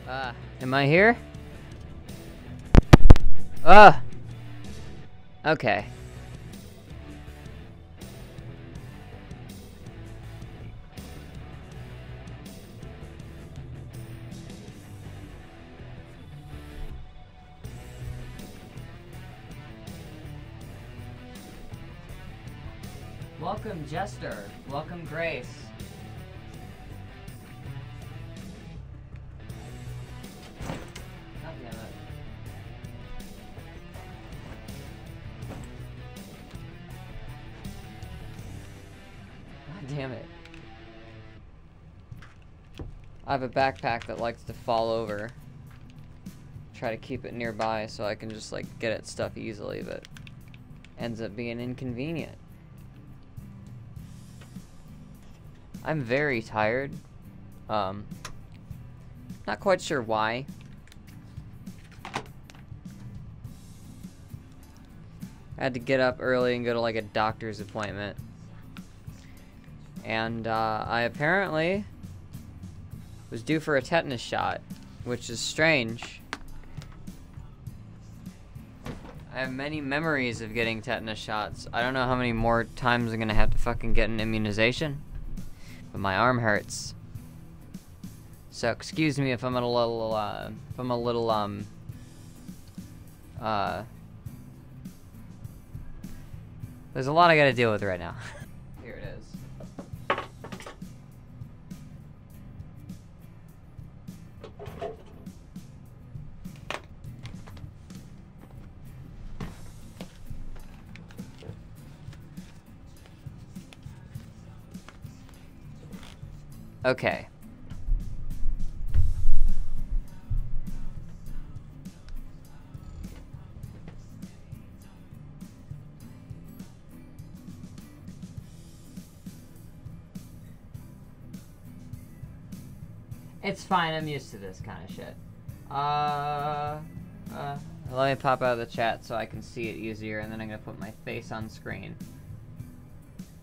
Am I here? Ah! Okay. Welcome, Jester. Welcome, Grace. God damn it. God damn it. I have a backpack that likes to fall over. Try to keep it nearby so I can just, like, get at stuff easily, but ends up being inconvenient. I'm very tired. Not quite sure why. I had to get up early and go to like a doctor's appointment. And I apparently was due for a tetanus shot, which is strange. I have many memories of getting tetanus shots. I don't know how many more times I'm gonna have to fucking get an immunization. But my arm hurts. So excuse me if I'm a little, there's a lot I gotta deal with right now. Here it is. Okay. It's fine, I'm used to this kind of shit. Let me pop out of the chat so I can see it easier, and then I'm gonna put my face on screen.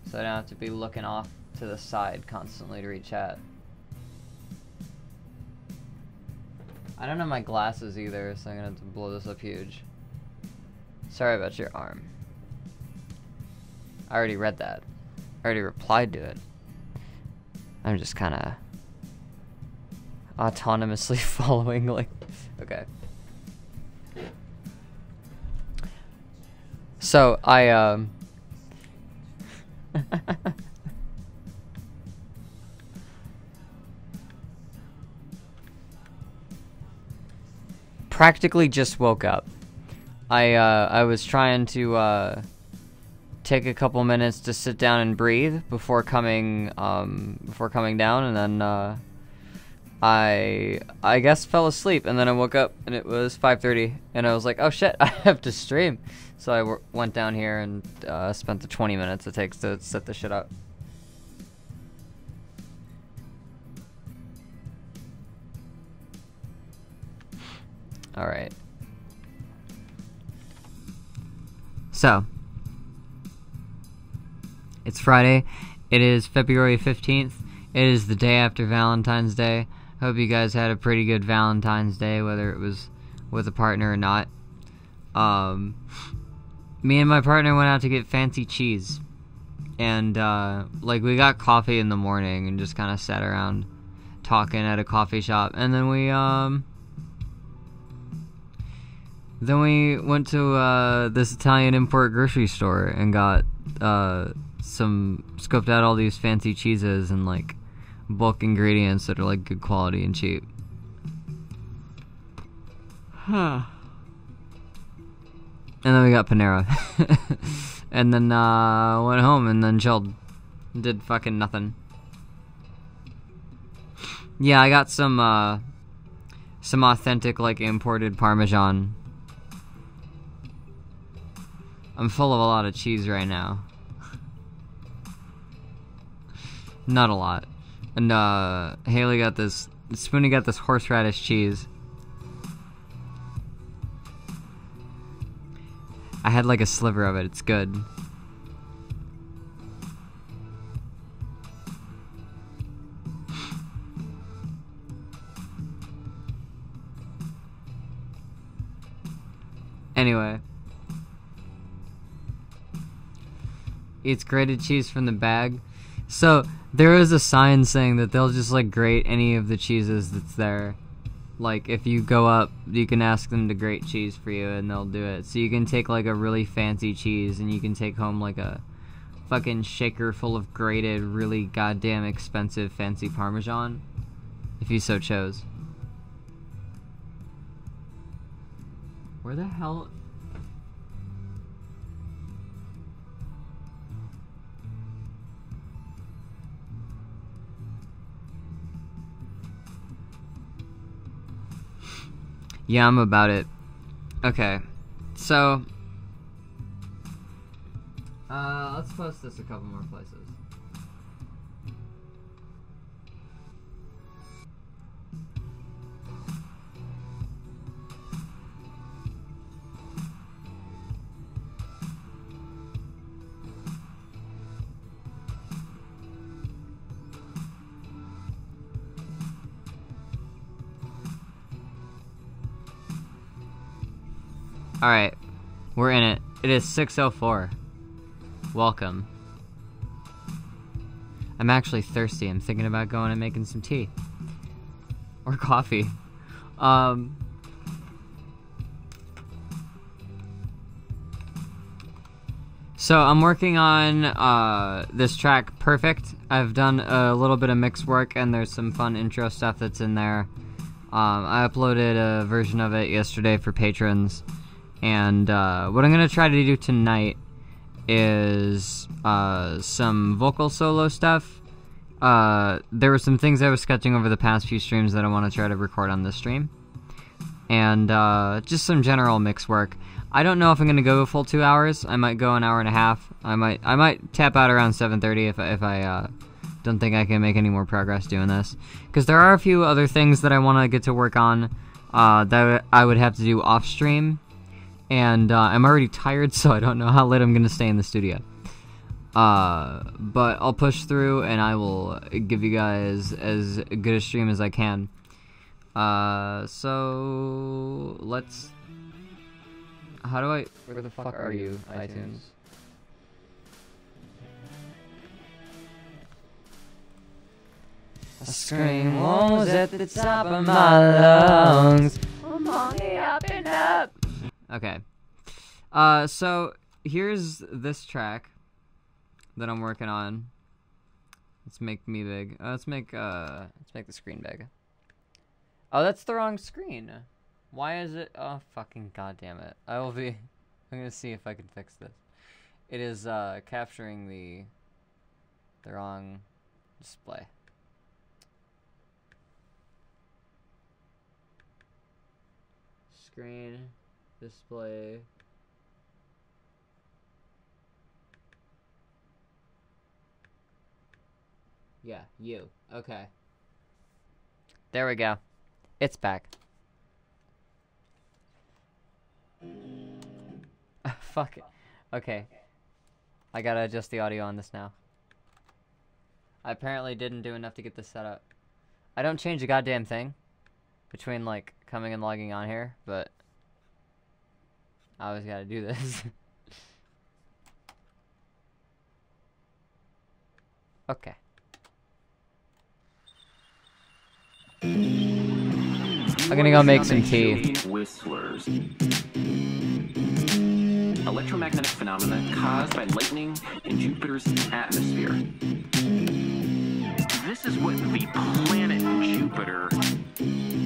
So I don't have to be looking off to the side constantly to read chat. I don't have my glasses either, so I'm gonna have to blow this up huge. Sorry about your arm. I already read that. I already replied to it. I'm just kinda autonomously following, like, okay. So, I, practically just woke up. I was trying to, take a couple minutes to sit down and breathe before coming down, and then, I guess fell asleep, and then I woke up and it was 5:30, and I was like, oh shit, I have to stream. So I went down here and spent the 20 minutes it takes to set this shit up. Alright. So, it's Friday. It is February 15th. It is the day after Valentine's Day. Hope you guys had a pretty good Valentine's Day, whether it was with a partner or not. Me and my partner went out to get fancy cheese. And, like, we got coffee in the morning and just kind of sat around talking at a coffee shop. And then we went to, this Italian import grocery store and got, scoped out all these fancy cheeses and, like, bulk ingredients that are, like, good quality and cheap. Huh. And then we got Panera. And then, went home and then chilled. Did fucking nothing. Yeah, I got some authentic, like, imported Parmesan. I'm full of a lot of cheese right now. Not a lot. And, Haley got this, Spoonie got this horseradish cheese. I had like a sliver of it, it's good. Anyway. Eats grated cheese from the bag. So, there is a sign saying that they'll just, like, grate any of the cheeses that's there. Like, if you go up, you can ask them to grate cheese for you, and they'll do it. So you can take, like, a really fancy cheese, and you can take home, like, a fucking shaker full of grated, really goddamn expensive, fancy Parmesan, if you so chose. Where the hell... Yeah, I'm about it. Okay, so let's post this a couple more places. Alright, we're in it. It is 6:04. Welcome. I'm actually thirsty. I'm thinking about going and making some tea. Or coffee. So I'm working on this track, Perfect. I've done a little bit of mix work, and there's some fun intro stuff that's in there. I uploaded a version of it yesterday for patrons. And what I'm going to try to do tonight is some vocal solo stuff. There were some things I was sketching over the past few streams that I want to try to record on this stream. And just some general mix work. I don't know if I'm going to go a full 2 hours. I might go an hour and a half. I might tap out around 7:30 if I don't think I can make any more progress doing this. Because there are a few other things that I want to get to work on that I would have to do off stream. And I'm already tired, so I don't know how late I'm going to stay in the studio. But I'll push through, and I will give you guys as good a stream as I can. So let's... How do I... Where the fuck are you, iTunes? I scream was at the top of my lungs. I'm only up and up. Okay. So here's this track that I'm working on. Let's make me big. Let's make the screen big. Oh, that's the wrong screen. Why is it? Oh, fucking goddamn it! I'm gonna see if I can fix this. It is capturing the wrong display. Screen display. Yeah, you. Okay. There we go. It's back. Fuck it. Okay. I gotta adjust the audio on this now. I apparently didn't do enough to get this set up. I don't change a goddamn thing between, like, coming and logging on here, but I always gotta do this. Okay. I'm gonna go make some tea. Whistlers. Electromagnetic phenomena caused by lightning in Jupiter's atmosphere. This is what the planet Jupiter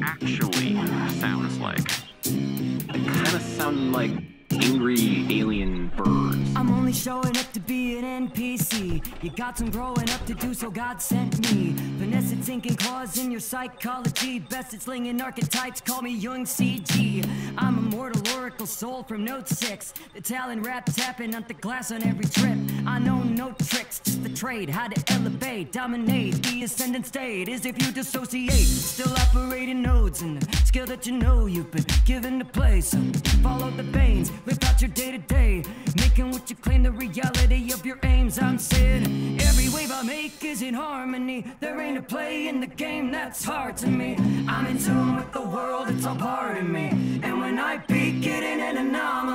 actually sounds like. It kind of sounds like angry alien birds. I'm only showing up to be an NPC. You got some growing up to do, so God sent me. Finesse it, sinking claws in your psychology. Best at slinging archetypes, call me young CG. I'm a mortal oracle soul from note 6. The talent rap tapping on the glass on every trip. I know no tricks, just the trade. How to elevate, dominate, the ascendant state is if you dissociate. Still operating nodes and the skill that you know you've been given to play. So follow the veins, live out your day to day, making what you claim the reality of your aims. I'm saying every wave I make is in harmony. There ain't a play in the game that's hard to me. I'm in tune with the world, it's all part of me. And when I peak, it ain't an anomaly.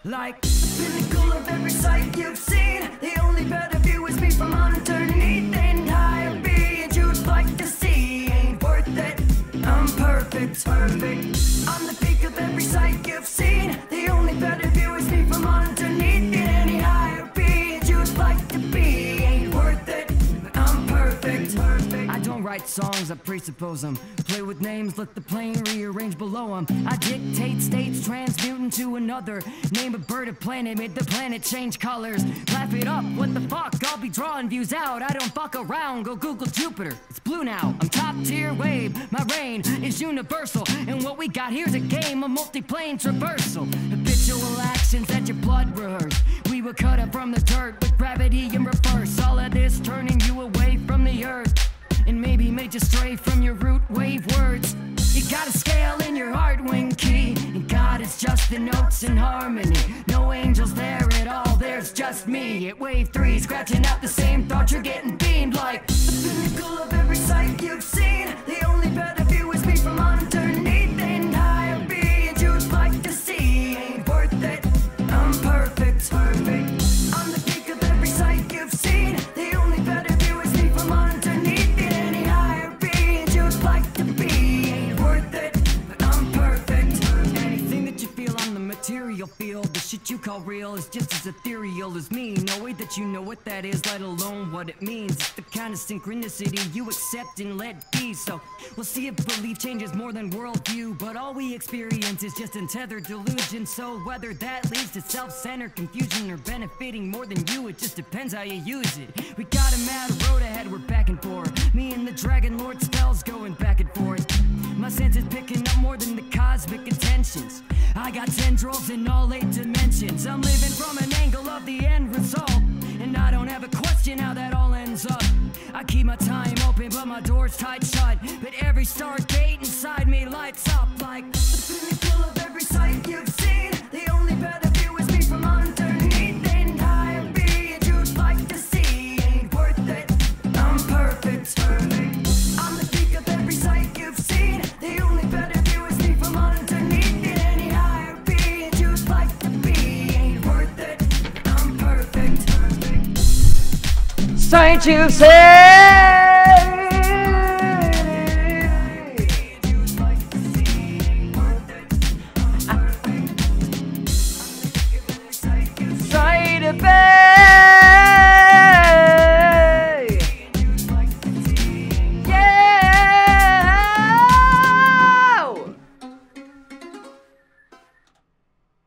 Like the pinnacle of every sight you've seen. The only better view is me from underneath the entire being you'd like to see. Ain't worth it, I'm perfect, perfect. I'm the peak of every sight you've seen. The only better view is me from underneath the any higher being you'd like to be. Ain't worth it, I'm perfect, perfect. I don't write songs, I presuppose them. Play with names, let the plane rearrange below them. I dictate states, transmute into another. Name a bird, a planet, made the planet change colors. Laugh it up, what the fuck, I'll be drawing views out. I don't fuck around, go Google Jupiter. It's blue now, I'm top tier wave. My reign is universal. And what we got here's a game, a multi-plane traversal. Habitual actions that your blood rehearse. We were cut up from the dirt with gravity in reverse. All of this turning you away from the earth. And maybe made you stray from your root wave words. You got a scale in your heart wing key. And God is just the notes in harmony. No angels there at all, there's just me. At wave 3, scratching out the same thought, you're getting beamed. Like the pinnacle of every sight you've seen. The only better view is me from underneath the entire being you'd like to see. Ain't worth it, I'm perfect, perfect. I'm the peak of every sight you've seen. The only better view is me from underneath the any higher being you'd like to be. Ain't worth it, but I'm perfect. Anything that you feel on the material field, the shit you call real is just as ethereal as me. No way that you know what that is, let alone what it means. It's the kind of synchronicity you accept and let be. So we'll see if belief changes more than worldview. But all we experience is just untethered delusion. So whether that leads to self-centered confusion or benefiting more than you, it just depends how you use it. We got a mad road ahead, we're back and forth. Me and the Dragon Lord spells going back and forth. My senses picking up more than the cosmic intentions. I got tendrils in all 8 dimensions. I'm living from an angle of the end result. And I don't have a question how that all ends up. I keep my time open but my door's tight shut. But every stargate inside me lights up like the pinnacle of every sight you've seen. The only better view is me from underneath the entire being you'd like to see. Ain't worth it, I'm perfect, perfect. I'm the peak of every sight you've seen. The only better view is me from underneath the any higher being you'd like to be. Ain't worth it, I'm perfect, perfect. Sight you say. Sight it,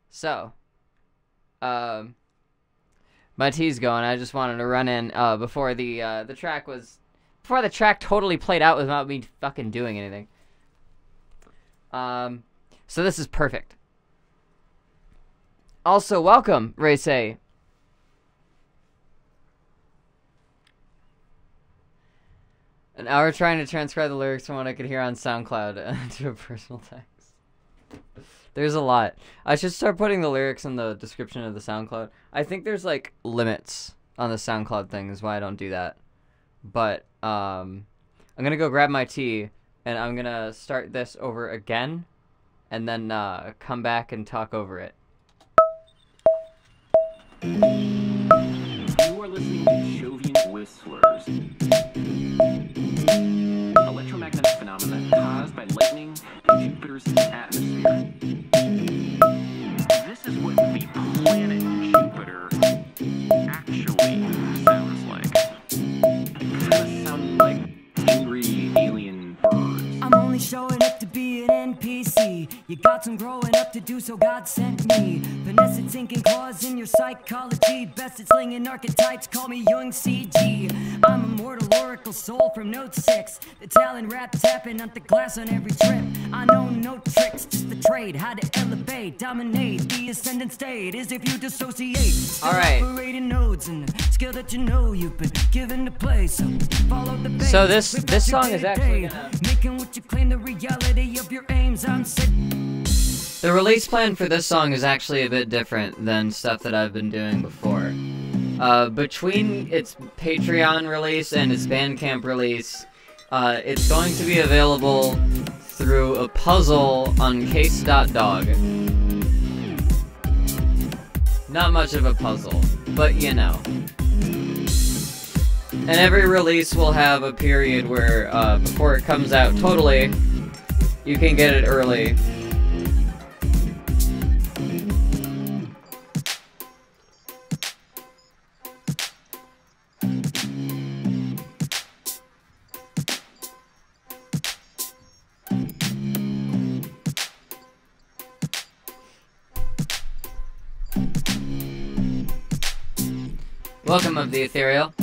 So, my tea's going. I just wanted to run in before the track totally played out without me fucking doing anything. So this is perfect. Also, welcome, Race. And now we're trying to transcribe the lyrics from what I could hear on SoundCloud to a personal text. There's a lot. I should start putting the lyrics in the description of the SoundCloud. I think there's like limits on the SoundCloud thing is why I don't do that. But I'm gonna go grab my tea and I'm gonna start this over again and then come back and talk over it. You are listening to Jovian Whistlers. Electromagnetic phenomena caused by lightning in Jupiter's atmosphere. This is what the planet Jupiter actually sounds like. It kind of sounds like angry alien birds. I'm only showing up to be an NPC. You got some growing up to do, so God sent me. Finesse and sinking claws in your psychology. Best at slinging archetypes, call me young CG. I'm a mortal oracle soul from note 6. The talent rap tapping at the glass on every trip. I know no tricks, just the trade. How to elevate, dominate. The ascendant state is if you dissociate. Alright. Operating nodes and the skill that you know you've been given to play. So follow the base. So this song is actually gonna... Making what you claim the reality of your aims. I'm sick. The release plan for this song is actually a bit different than stuff that I've been doing before. Between its Patreon release and its Bandcamp release, it's going to be available through a puzzle on case.dog. Not much of a puzzle, but you know. And every release will have a period where, before it comes out totally, you can get it early. Welcome of the Ethereal.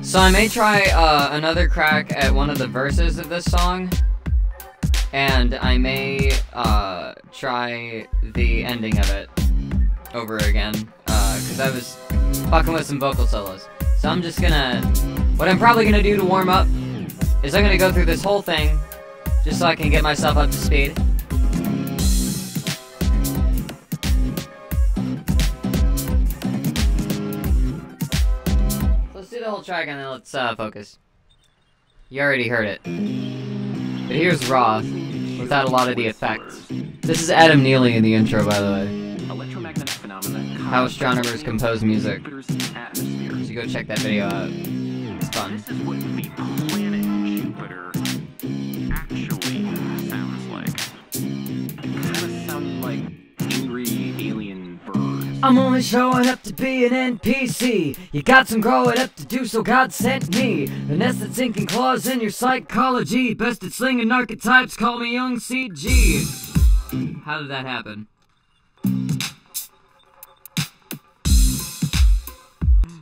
So I may try another crack at one of the verses of this song, and I may try the ending of it over again, because I was fucking with some vocal solos. So I'm just gonna, what I'm probably gonna do to warm up is I'm gonna go through this whole thing just so I can get myself up to speed. Let's do the whole track and then let's focus. You already heard it. But here's raw, without a lot of the effects. This is Adam Neely in the intro, by the way. Electromagnetic phenomena. How astronomers compose music. So go check that video out. It's fun. This is what the planet Jupiter actually sounds like. It kind of sounds like angry alien birds. I'm only showing up to be an NPC. You got some growing up to do, so God sent me. The nested sinking claws in your psychology. Best at slinging archetypes, call me young CG. How did that happen?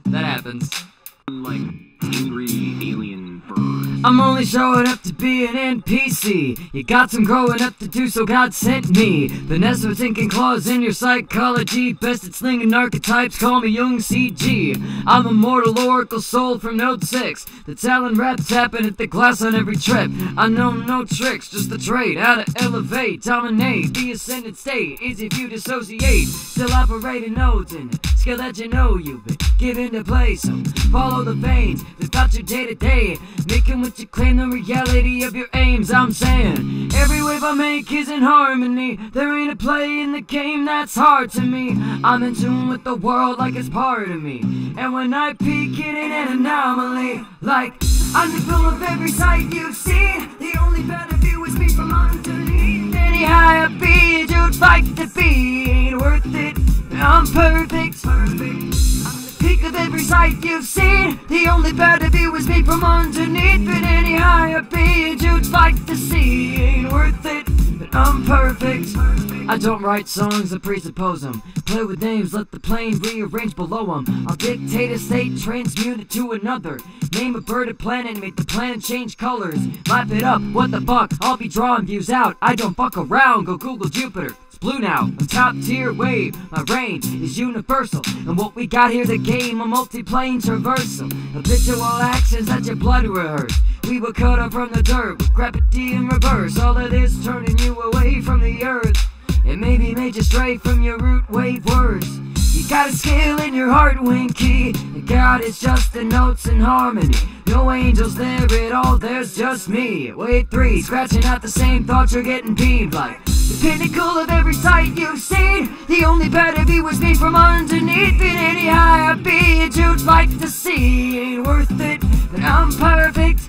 That happens. Like angry alien birds. I'm only showing up to be an NPC. You got some growing up to do, so God sent me. Vanessa thinking claws in your psychology. Best at slinging archetypes, call me young CG. I'm a mortal oracle soul from Node 6. The talent raps happen at the glass on every trip. I know no tricks, just the trait. How to elevate, dominate, the ascendant state. Easy if you dissociate. Still operating nodes in it. Skill that you know you've been given to play. So follow the veins without your day to day. Making what you claim the reality of your aims. I'm saying every wave I make is in harmony. There ain't a play in the game that's hard to me. I'm in tune with the world like it's part of me. And when I peek, it ain't an anomaly. Like I'm the film of every sight you've seen. The only better view is me from underneath. Any higher being you'd fight to be ain't worth it. I'm perfect. I'm the peak of every sight you've seen. The only better view is me from underneath. But any higher being you'd like to see ain't worth it. But I'm perfect. I don't write songs that presuppose them. Play with names, let the plane rearrange below them. I'll dictate a state, transmute it to another. Name a bird, a planet, make the planet change colors. Map it up, what the fuck? I'll be drawing views out. I don't fuck around, go Google Jupiter. Blue now, a top tier wave. My range is universal, and what we got here, the game, a multi-plane traversal. Habitual actions that your blood rehearse. We were cut up from the dirt with gravity in reverse. All of this turning you away from the earth. It maybe made you stray from your root wave words. You got a scale in your heart wing key, and God is just the notes in harmony. No angels there at all, there's just me. Wave 3, scratching out the same thoughts, you're getting beamed like the pinnacle of every sight you've seen. The only better view was me from underneath. And any higher being you'd like to see ain't worth it, but I'm perfect.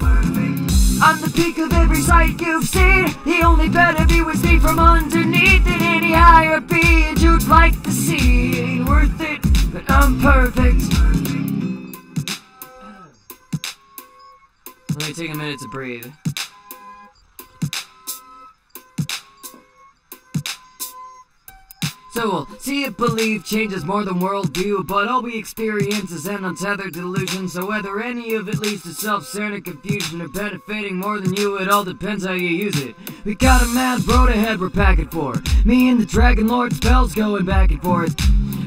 I'm the peak of every sight you've seen. The only better view is me from underneath. And any higher being you'd like to see ain't worth it, but I'm perfect. Let me take a minute to breathe. So we'll see if belief changes more than worldview, but all we experience is an untethered delusion. So whether any of it leads to self-centered confusion or benefiting more than you, it all depends how you use it. We got a mad road ahead we're packing for. Me and the Dragon Lord spells going back and forth.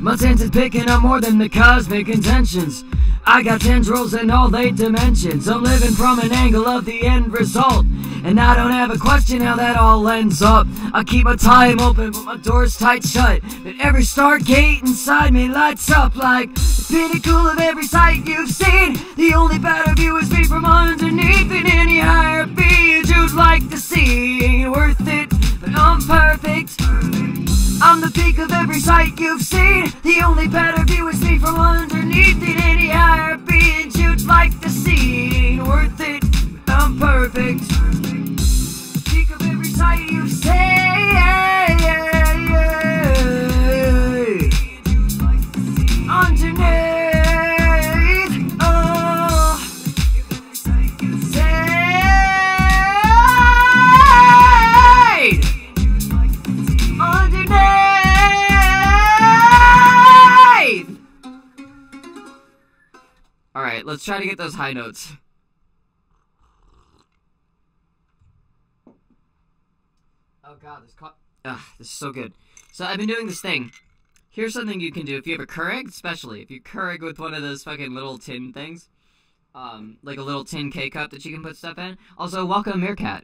My senses picking up more than the cosmic intentions. I got tendrils in all 8 dimensions. I'm living from an angle of the end result, and I don't have a question how that all ends up. I keep my time open but my door's tight shut, but every stargate inside me lights up like Pinnacle of every sight you've seen. The only better view is me from underneath. In any higher being you'd like to see. Ain't worth it, but I'm perfect. I'm the peak of every sight you've seen. The only better view is me from underneath. In any higher being you'd like to see. Ain't worth it, but I'm perfect. Peak of every sight you've seen. Alright, let's try to get those high notes. Oh god, this is so good. So I've been doing this thing. Here's something you can do if you have a Keurig, especially. If you Keurig with one of those fucking little tin things. Like a little tin K-cup that you can put stuff in. Also, welcome Meerkat.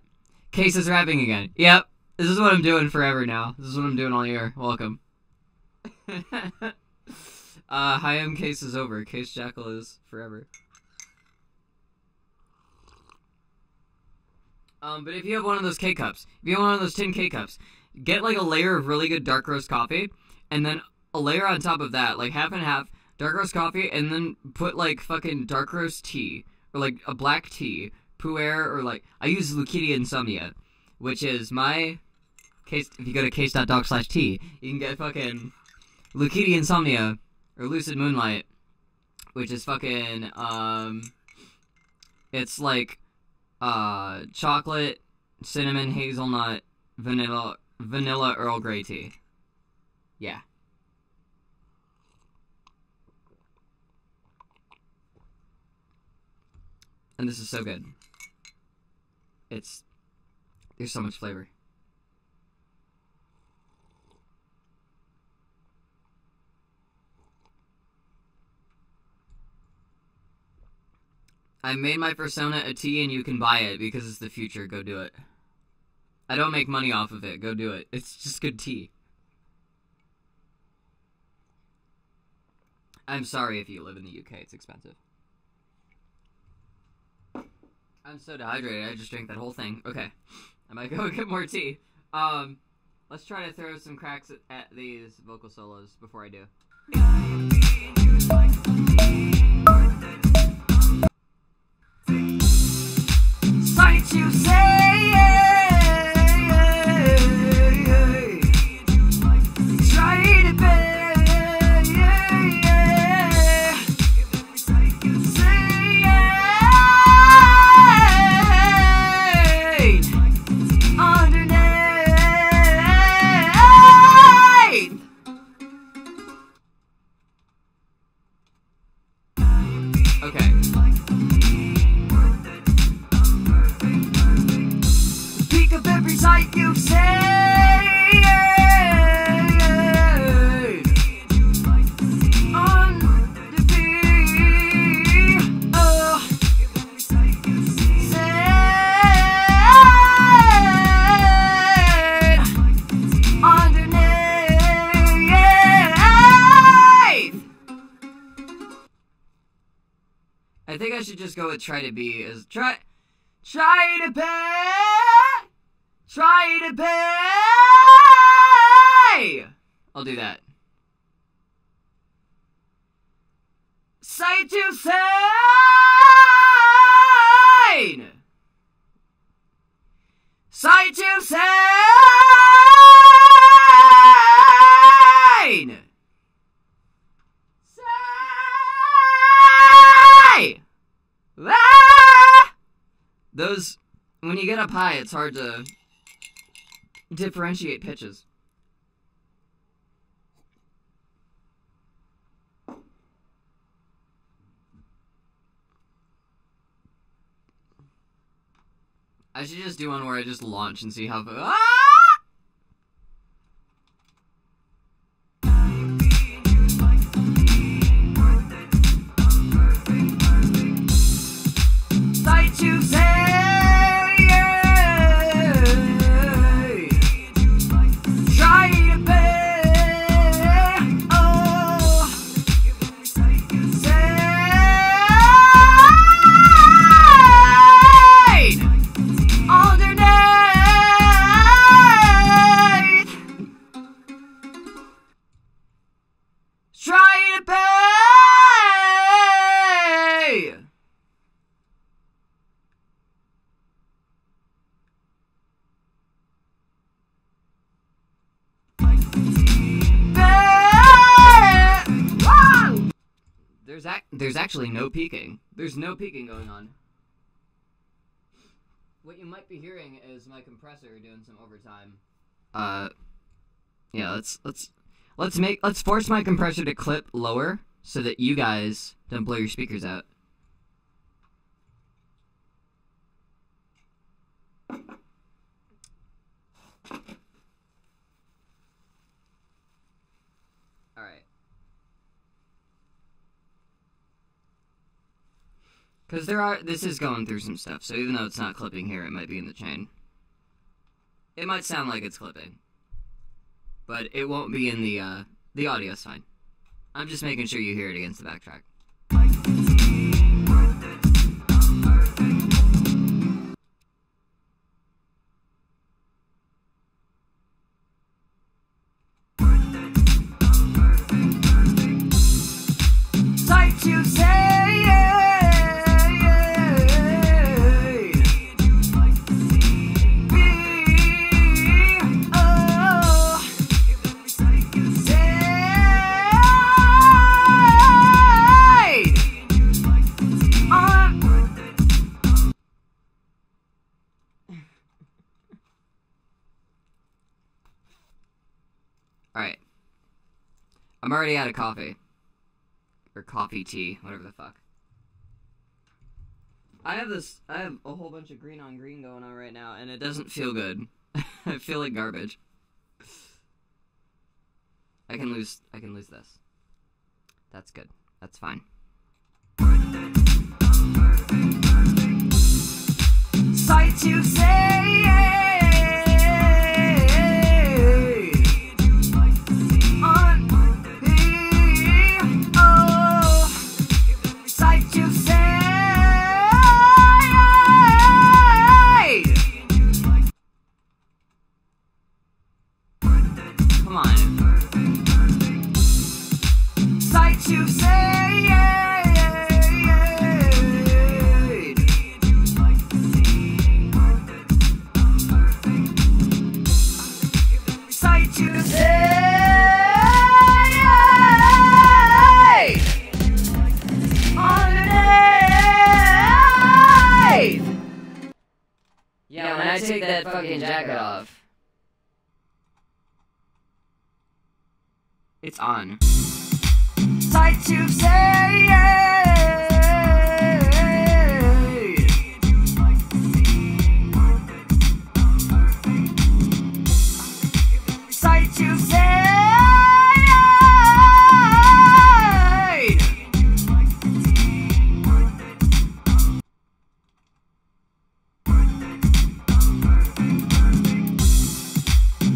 Case is rapping again. Yep, this is what I'm doing forever now. This is what I'm doing all year. Welcome. Hi, Case is over. Case Jackal is forever. But if you have one of those K-cups, if you have one of those tin K-cups, get like a layer of really good dark roast coffee, and then a layer on top of that, like half and half, dark roast coffee, and then put like fucking dark roast tea, or like a black tea, pu'er, or like, I use Lucidia Insomnia, which is my case. If you go to case.dog/tea, you can get fucking Lucidia Insomnia, or Lucid Moonlight, which is fucking, it's like, chocolate, cinnamon, hazelnut, vanilla Earl Grey tea. Yeah. And this is so good. There's so much flavor. I made my persona a tea and you can buy it because it's the future. Go do it. I don't make money off of it. Go do it. It's just good tea. I'm sorry if you live in the UK. It's expensive. I'm so dehydrated. I just drank that whole thing. Okay. I might go get more tea. Let's try to throw some cracks at these vocal solos before I do. Sight you say, try to bear, say, underneath. Okay. Of every sight you've seen, on the beat, oh, said, underneath. I think I should just go with try to be as try to pay. Try to pay! I'll do that. Sight to sign! Sight to sign! Say! Ah! Those, when you get up high, it's hard to differentiate pitches. I should just do one where I just launch and see how. Sight you say. Try to bear, oh, to pay! There's actually no peaking. There's no peaking going on. What you might be hearing is my compressor doing some overtime. Yeah, let's force my compressor to clip lower so that you guys don't blow your speakers out. Alright. Because this is going through some stuff, so even though it's not clipping here, it might be in the chain. It might sound like it's clipping. But it won't be in the audio's fine. I'm just making sure you hear it against the backtrack. Sight you say. Alright. I'm already out of coffee. Or coffee tea, whatever the fuck. I have a whole bunch of green on green going on right now, and it doesn't feel good. I feel like garbage. I can lose this. That's good. That's fine. Sight you say. Come on. Sight you say. Sight you say. Yeah, when I take that fucking jacket off. It's on. Sight you say. Sight you say.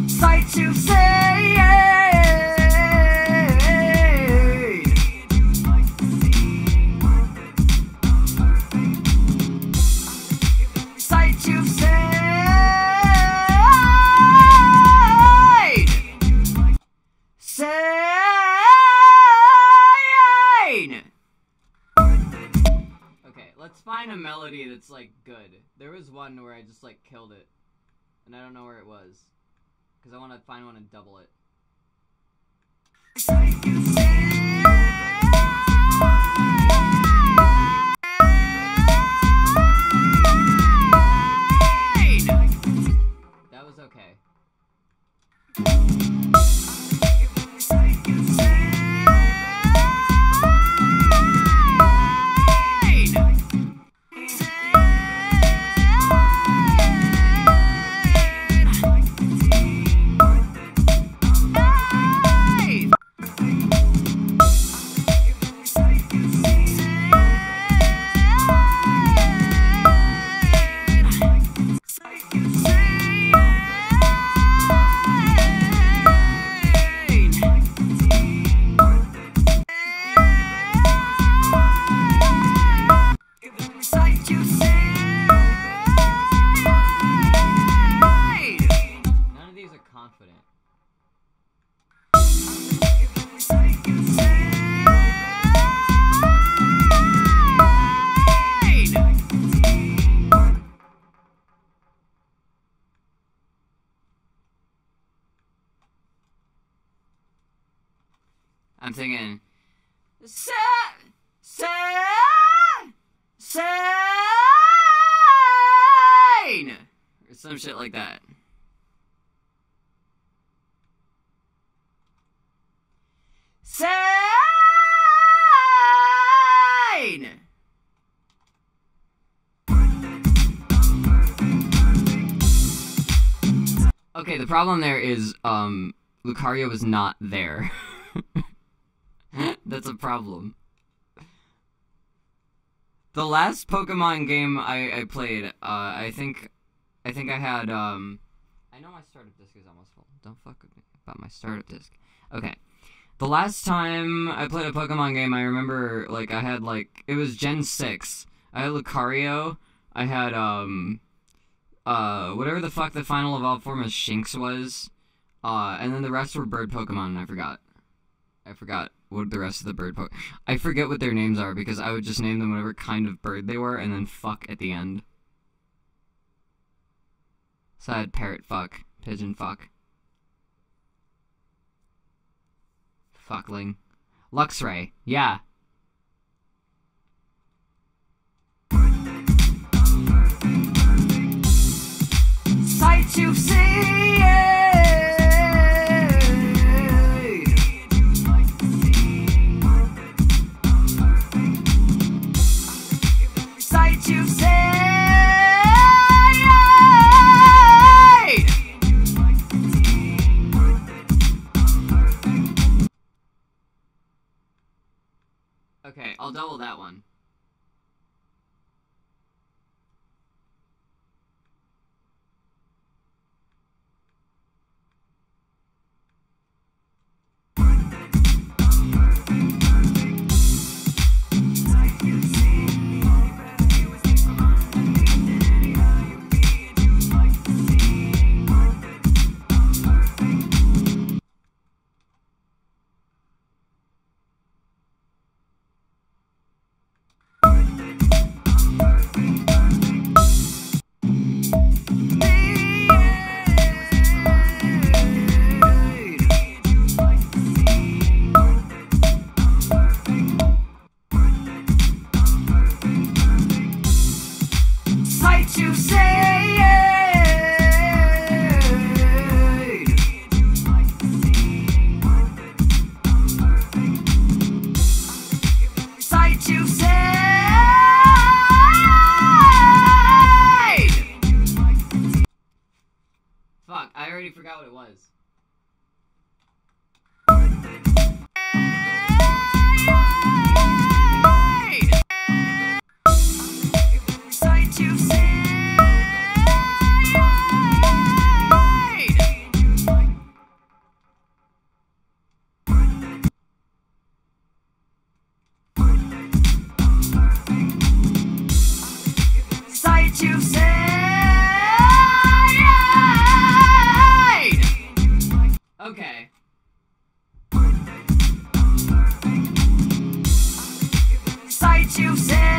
Sight you say. Sight you say. Okay, let's find a melody that's like good. There was one where I just like killed it, and I don't know where it was, because I want to find one and double it. That was okay. I'm thinking, Sane! Or some shit like that. Sane! Okay, the problem there is, Lucario is not there. That's a problem. The last Pokemon game I played, I think I had, I know my startup disk is almost full. Don't fuck with me about my startup disk. Okay. The last time I played a Pokemon game, I remember, like, I had, like, it was Gen 6. I had Lucario. I had, whatever the fuck the final evolved form of Shinx was. And then the rest were bird Pokemon, and I forgot what the rest of the bird Pokemon... I forget what their names are, because I would just name them whatever kind of bird they were, and then fuck at the end. So I had parrot fuck, pigeon fuck. Fuckling. Luxray, yeah. Sight you see, sight you say. Okay, I'll double that one. Fuck, I already forgot what it was. Okay. Sight you say.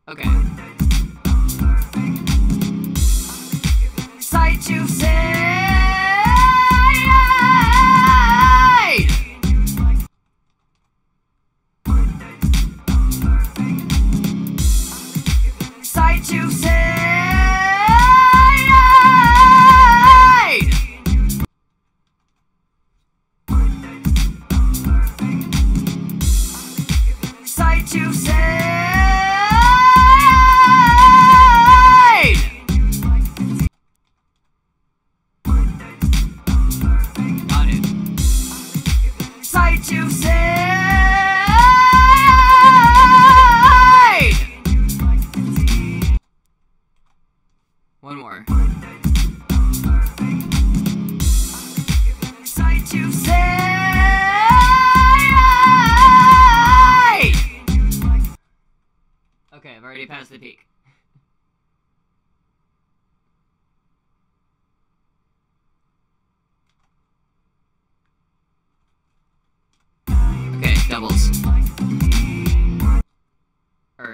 Okay. Sight you say. Sight you say. Sight you say. Got it. Sight you say. One more. Sight you say. Okay, I've already passed the peak. Okay, doubles.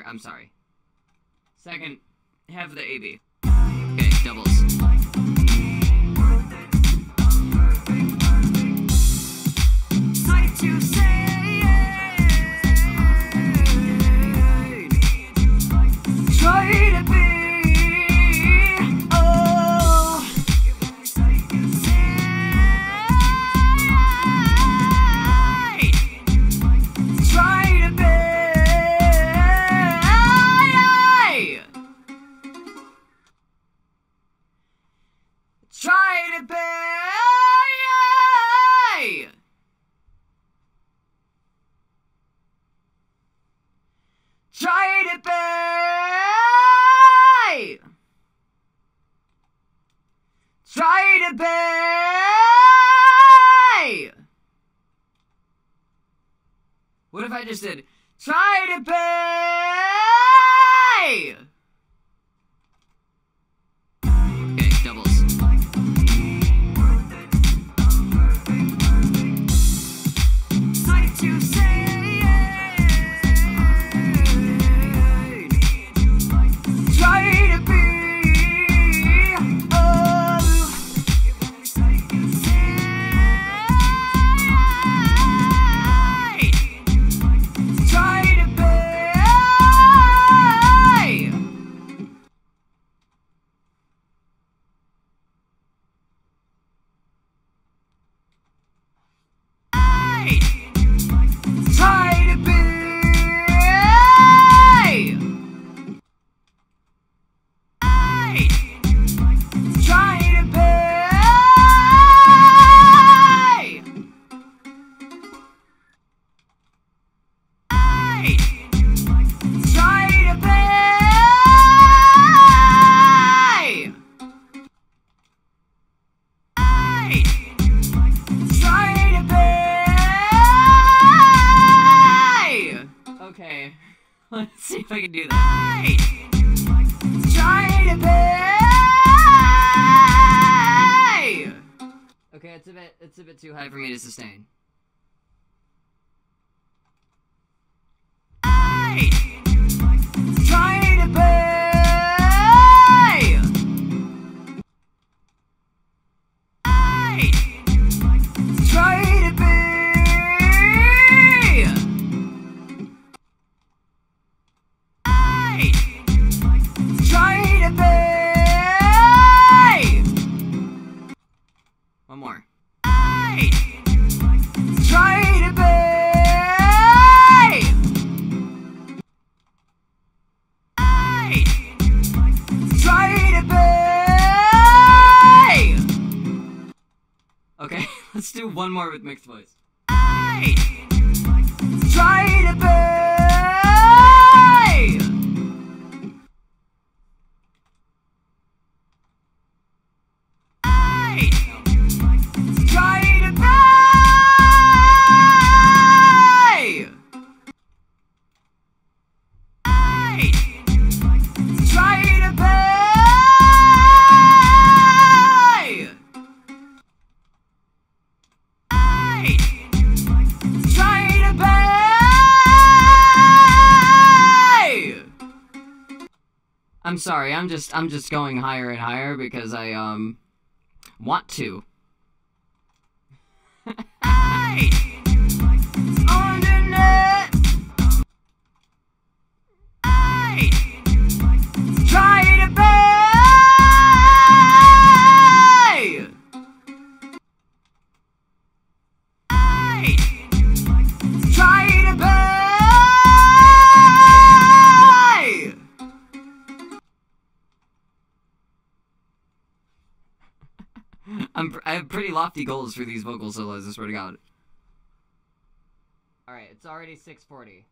I'm sorry. Second half of the AB. Okay, doubles. Try to be. Try to be. Try to be. What if I just did try to be? Okay, doubles. Like to say, try to be. Okay, let's see if I can do that. Try to be. Okay, it's a bit too high for me to sustain. Try to be. Try to be. One more. Try to be. Try to be. Okay, let's do one more with mixed voice. Try to be. I'm sorry, I'm just going higher and higher because I want to. Try to be. Try to be. I have pretty lofty goals for these vocal solos, I swear to God. Alright, it's already 6:40.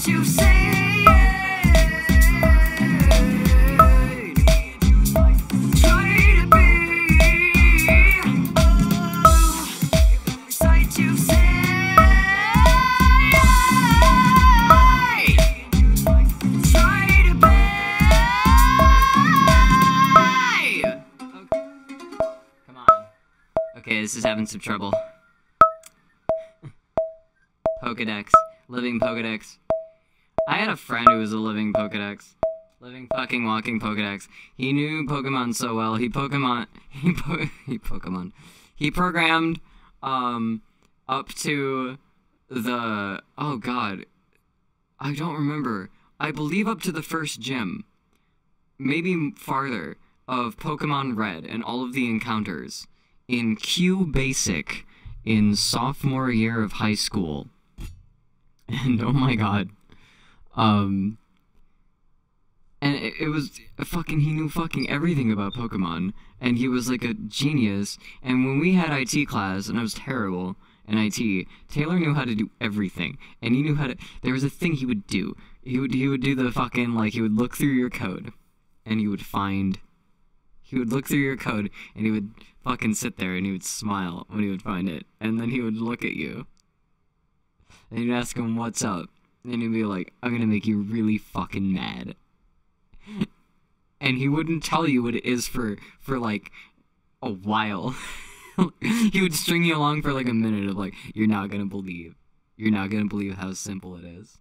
sight you say. Try to be. Oh, sight you say. Okay, this is having some trouble. Pokedex. Living Pokedex. I had a friend who was a living Pokedex. Living fucking walking Pokedex. He knew Pokemon so well. He programmed, up to the, oh god. I don't remember. I believe up to the first gym. Maybe farther. Of Pokemon Red and all of the encounters. In Q Basic in sophomore year of high school. And oh my god. And it was fucking, he knew fucking everything about Pokemon. And he was like a genius. And when we had IT class, and I was terrible in IT, Taylor knew how to do everything. And he knew how to, there was a thing he would do. He would do the fucking, like, he would look through your code. And he would look through your code, and he would fucking sit there, and he would smile when he would find it. And then he would look at you. And you'd ask him, what's up? And he'd be like, I'm gonna make you really fucking mad. And he wouldn't tell you what it is for like, a while. He would string you along for like a minute of like, you're not gonna believe how simple it is.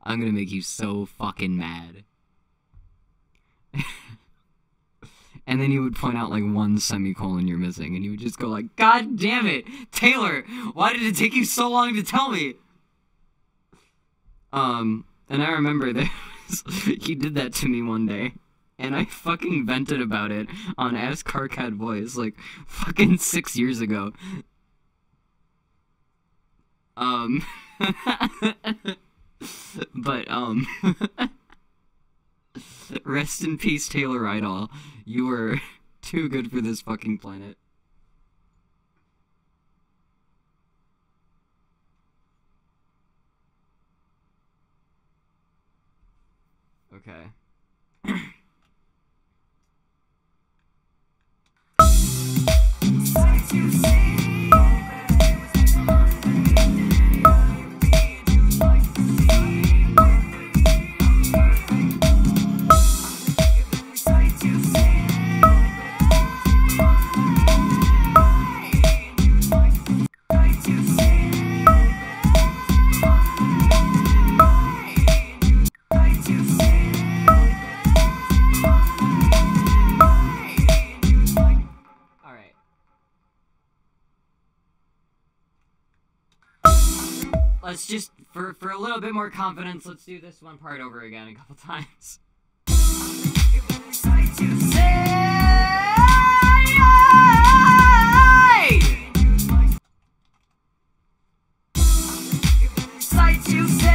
I'm gonna make you so fucking mad. And then he would point out, like, one semicolon you're missing, and you would just go like, God damn it! Taylor! Why did it take you so long to tell me? And I remember he did that to me one day, and I fucking vented about it on Ask Carcat Voice, like, fucking 6 years ago. But, rest in peace, Taylor Idol. You were too good for this fucking planet. Okay. Let's just, for a little bit more confidence, let's do this one part over again a couple times. Sight you say. Sight you say.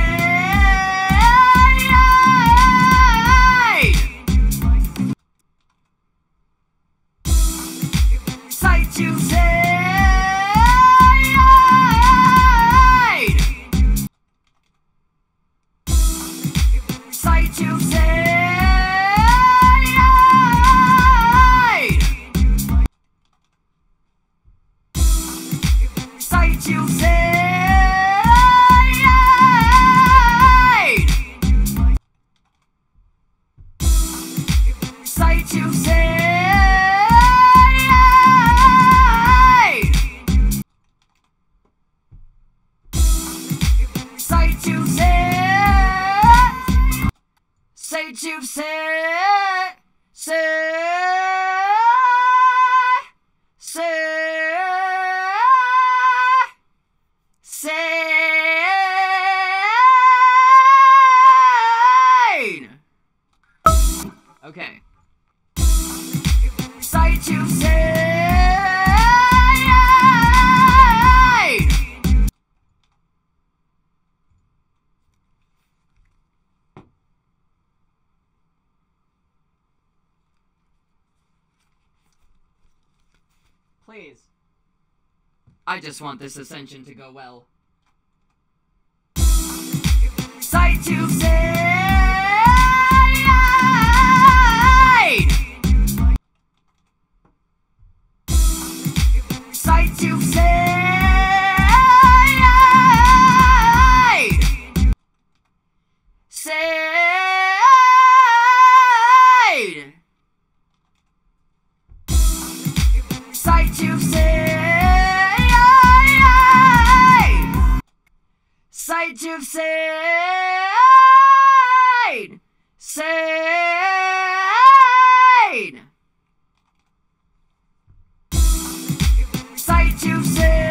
Sight you say. Sight you say. Sight you say. Sight you say. Sight you say. Okay. Sight you say. Please. I just want this ascension to go well. Sight sight to say. Sight to say. Sight to say. Sight to say. Sight to say.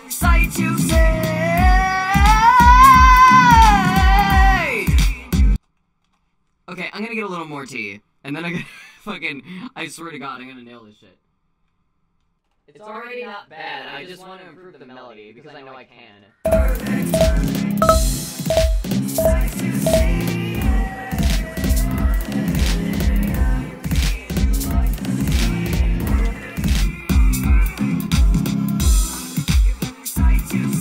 Sight to say. Okay, I'm gonna get a little more tea, and then I'm gonna fucking, I swear to God, I'm gonna nail this shit. It's already not bad, I just want to improve the melody, because I know I can. Sight to say. Sight to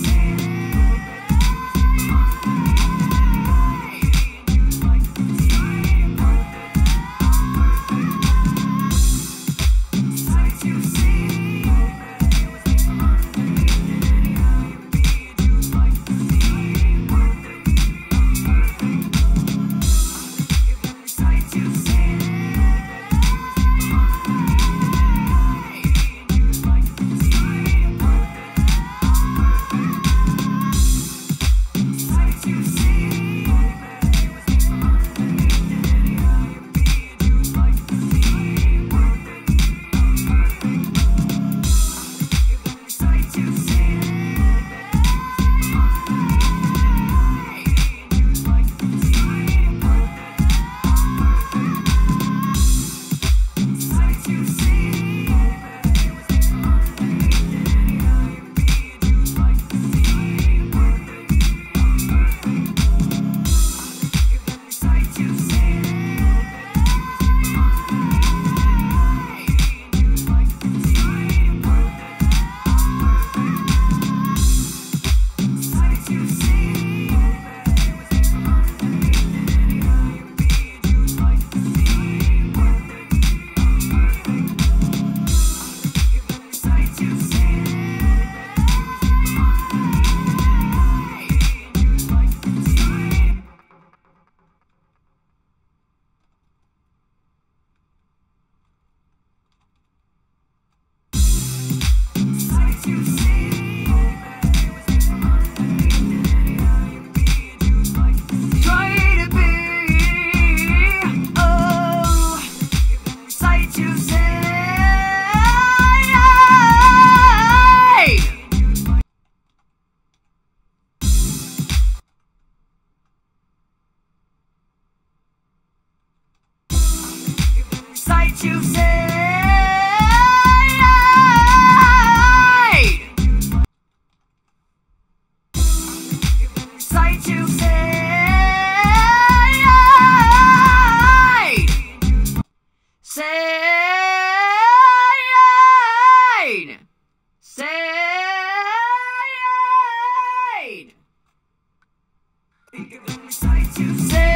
say.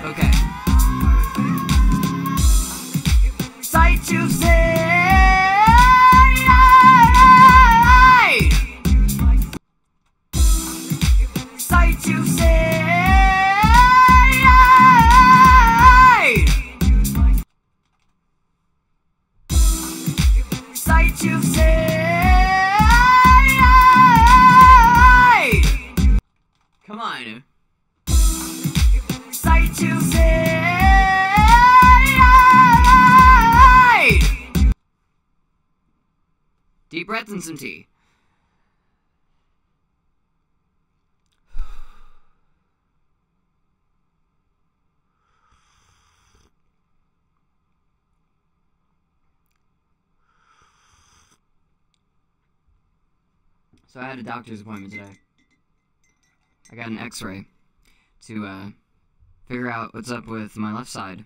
Okay. Sight to say. Sight to say. Sight to say. Come on. Sight to say. Deep breaths and some tea. So I had a doctor's appointment today. I got an x-ray to figure out what's up with my left side,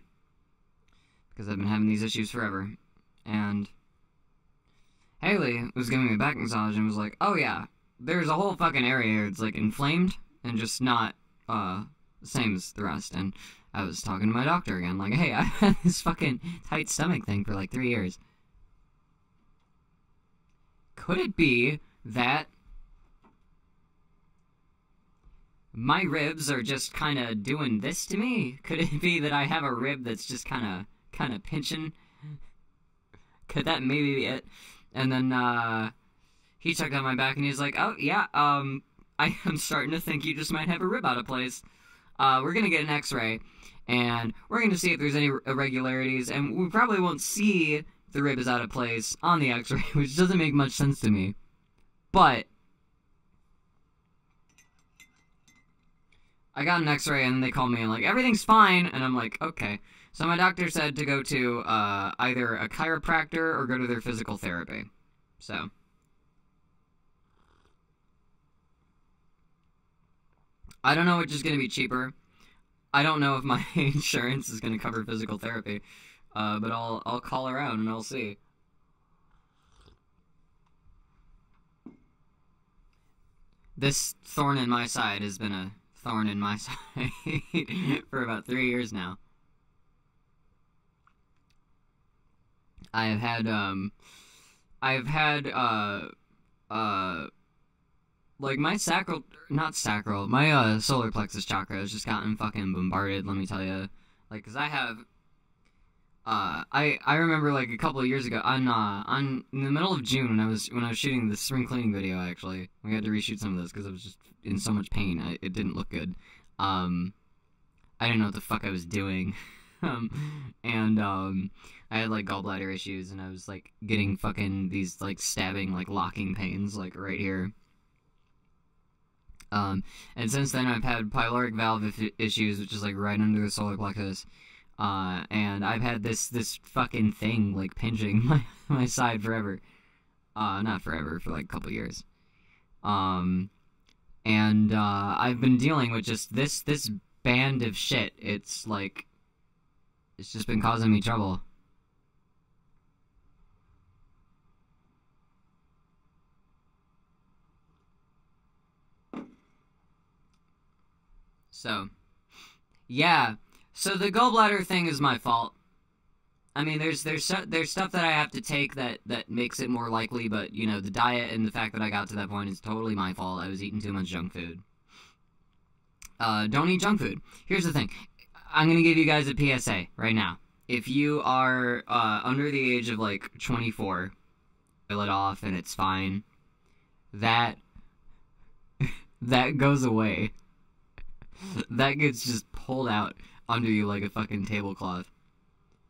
because I've been having these issues forever. And Haley was giving me a back massage and was like, oh yeah, there's a whole fucking area here. It's like inflamed and just not the same as the rest. And I was talking to my doctor again, like, hey, I've had this fucking tight stomach thing for like 3 years. Could it be that my ribs are just kind of doing this to me? Could it be that I have a rib that's just kind of pinching? Could that maybe be it? And then he checked out my back and he's like, oh yeah, I am starting to think you just might have a rib out of place. We're gonna get an x-ray and we're gonna see if there's any irregularities, and we probably won't see if the rib is out of place on the x-ray, which doesn't make much sense to me. But I got an x-ray and they called me and like, everything's fine, and I'm like, okay. So my doctor said to go to either a chiropractor or go to their physical therapy. So I don't know which is going to be cheaper. I don't know if my insurance is going to cover physical therapy, but I'll call around and I'll see. This thorn in my side has been a thorn in my side for about 3 years now. I've had like my my solar plexus chakra has just gotten fucking bombarded, let me tell you. Like, cause I have, I remember like a couple of years ago on in the middle of June when I was shooting the spring cleaning video, actually, we had to reshoot some of this because I was just in so much pain. It didn't look good. I didn't know what the fuck I was doing. I had like gallbladder issues, and I was like getting fucking these like stabbing, like locking pains, like right here. And since then I've had pyloric valve issues, which is like right under the solar plexus. And I've had this fucking thing like pinching my side forever. Not forever, for like a couple years. And I've been dealing with just this band of shit. It's like, it's just been causing me trouble. So, yeah. So the gallbladder thing is my fault. I mean, there's stuff that I have to take that makes it more likely, but, you know, the diet and the fact that I got to that point is totally my fault. I was eating too much junk food. Don't eat junk food. Here's the thing. I'm gonna give you guys a PSA right now. If you are under the age of like 24, fill it off and it's fine. That goes away. That gets just pulled out under you like a fucking tablecloth,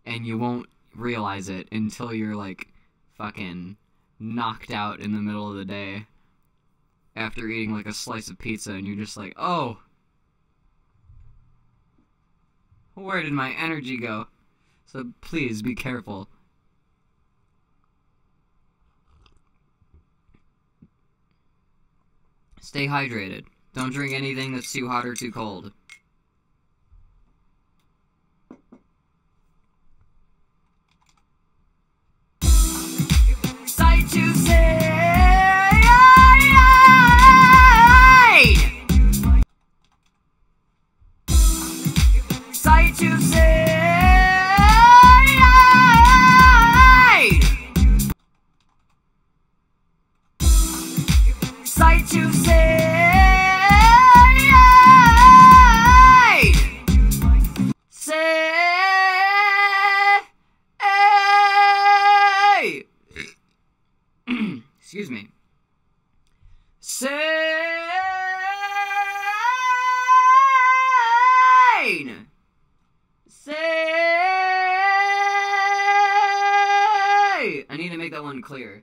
and you won't realize it until you're like fucking knocked out in the middle of the day after eating like a slice of pizza, and you're just like, oh, where did my energy go? So please be careful. Stay hydrated. Don't drink anything that's too hot or too cold. Sight to say, sight to say, sight to say. Excuse me. Sane. Say. I need to make that one clear.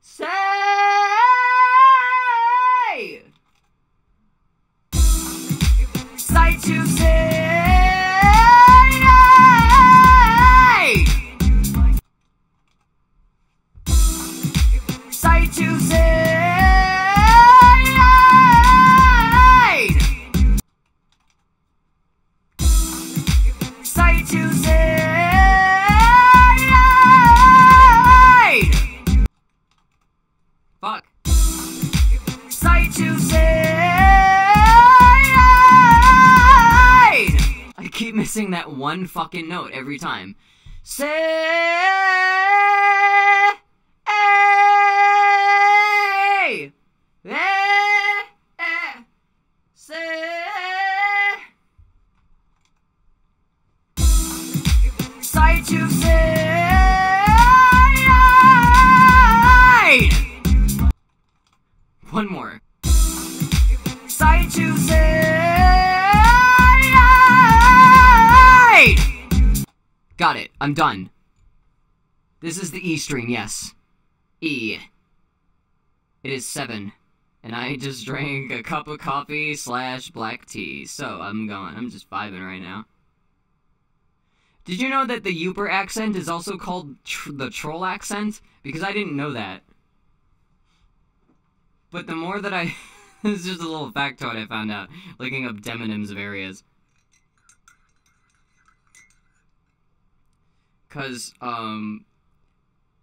Say. Sight to say. Sight to say. missing that one fucking note every time. Say, sight you say. One more. Sight you say. Got it. I'm done. This is the E string, yes. E. It is 7. And I just drank a cup of coffee / black tea. So, I'm just vibing right now. Did you know that the Yooper accent is also called the troll accent? Because I didn't know that. But the more that I... This is just a little factoid I found out, looking up demonyms of areas. Cause,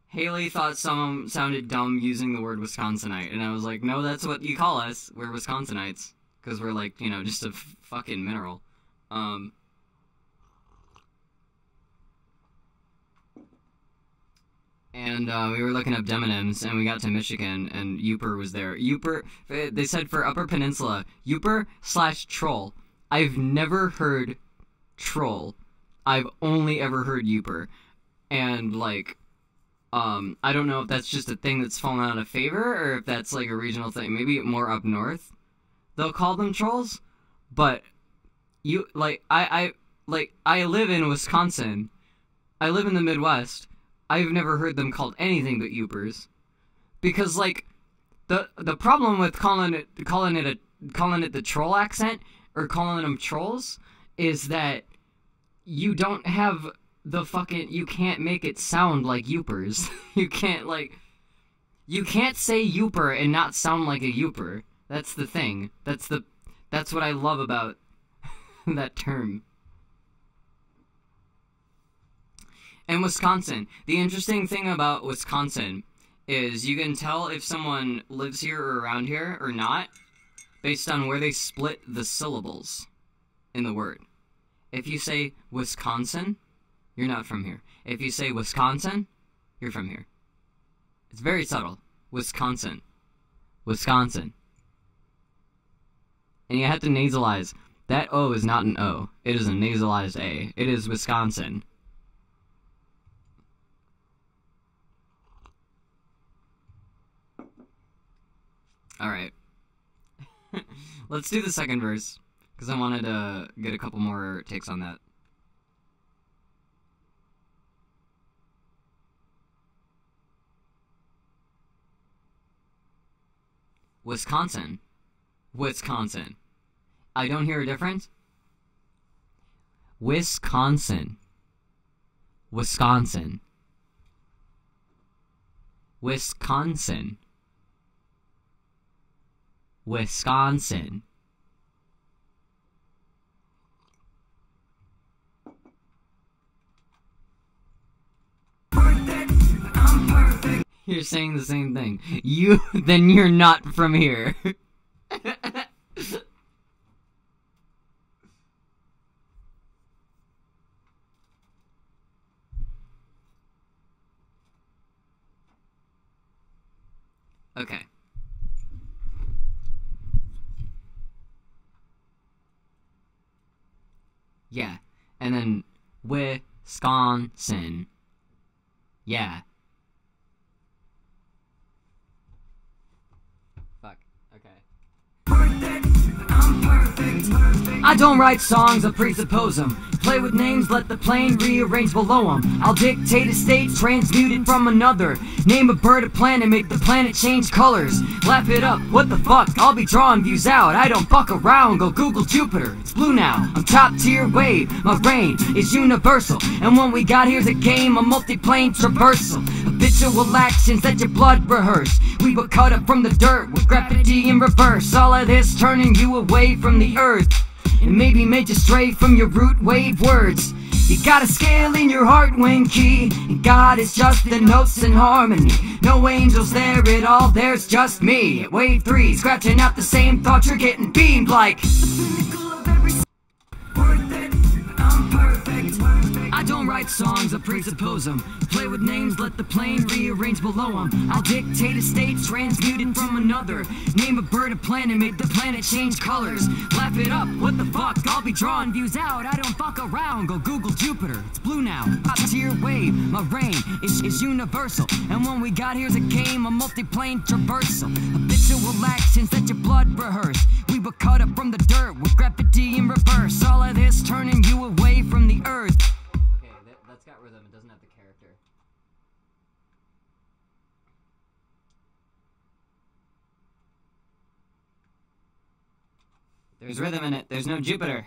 Haley thought someone sounded dumb using the word Wisconsinite, and I was like, no, that's what you call us. We're Wisconsinites. Cause we're like, you know, just a fucking mineral. And we were looking up demonyms, and we got to Michigan, and Yooper was there. Yooper, they said for Upper Peninsula, Yooper / troll. I've never heard troll. I've only ever heard Yooper. And, like, I don't know if that's just a thing that's fallen out of favor, or if that's, like, a regional thing. Maybe more up north, they'll call them trolls. But, I live in Wisconsin. I live in the Midwest. I've never heard them called anything but Yoopers, because like the problem with calling it the troll accent or calling them trolls is that you don't have the fucking, you can't make it sound like Yoopers. You can't say Yooper and not sound like a Yooper. That's the thing. That's what I love about that term. And Wisconsin. The interesting thing about Wisconsin is you can tell if someone lives here or around here or not based on where they split the syllables in the word. If you say Wisconsin, you're not from here. If you say Wisconsin, you're from here. It's very subtle. Wisconsin. Wisconsin. And you have to nasalize. That O is not an O. It is a nasalized A. It is Wisconsin. Alright. Let's do the second verse, because I wanted to get a couple more takes on that. Wisconsin. Wisconsin. I don't hear a difference. Wisconsin. Wisconsin. Wisconsin. Wisconsin. You're saying the same thing. Then you're not from here. Okay. Yeah. And then Wisconsin. Yeah. Fuck. Okay. I don't write songs, I presuppose them. Play with names, let the plane rearrange below them. I'll dictate a state transmuted from another. Name a bird, a planet, make the planet change colors. Laugh it up, what the fuck? I'll be drawing views out. I don't fuck around, go Google Jupiter. It's blue now, I'm top tier wave. My reign is universal. And what we got here's a game, a multi-plane traversal. Habitual actions that your blood rehearse. We were cut up from the dirt with gravity in reverse. All of this turning you away from the earth. And maybe made you stray from your root wave words. You got a scale in your heart when key, and God is just the notes in harmony. No angels there at all, there's just me at wave 3, scratching out the same thoughts you're getting beamed like. The pinnacle of every worth it, I'm perfect. write songs, I presuppose them. Play with names, let the plane rearrange below them. I'll dictate a state transmuted from another. Name a bird, a planet, make the planet change colors. Laugh it up, what the fuck? I'll be drawing views out. I don't fuck around, go Google Jupiter. It's blue now. Top tier wave, my reign is universal. And when we got here's a game, a multi-plane traversal. Habitual actions that your blood rehearse. We were cut up from the dirt with gravity in reverse. All of this turning you away from the earth. Okay, that's got rhythm. It doesn't have the character. There's rhythm in it. There's no Jupiter.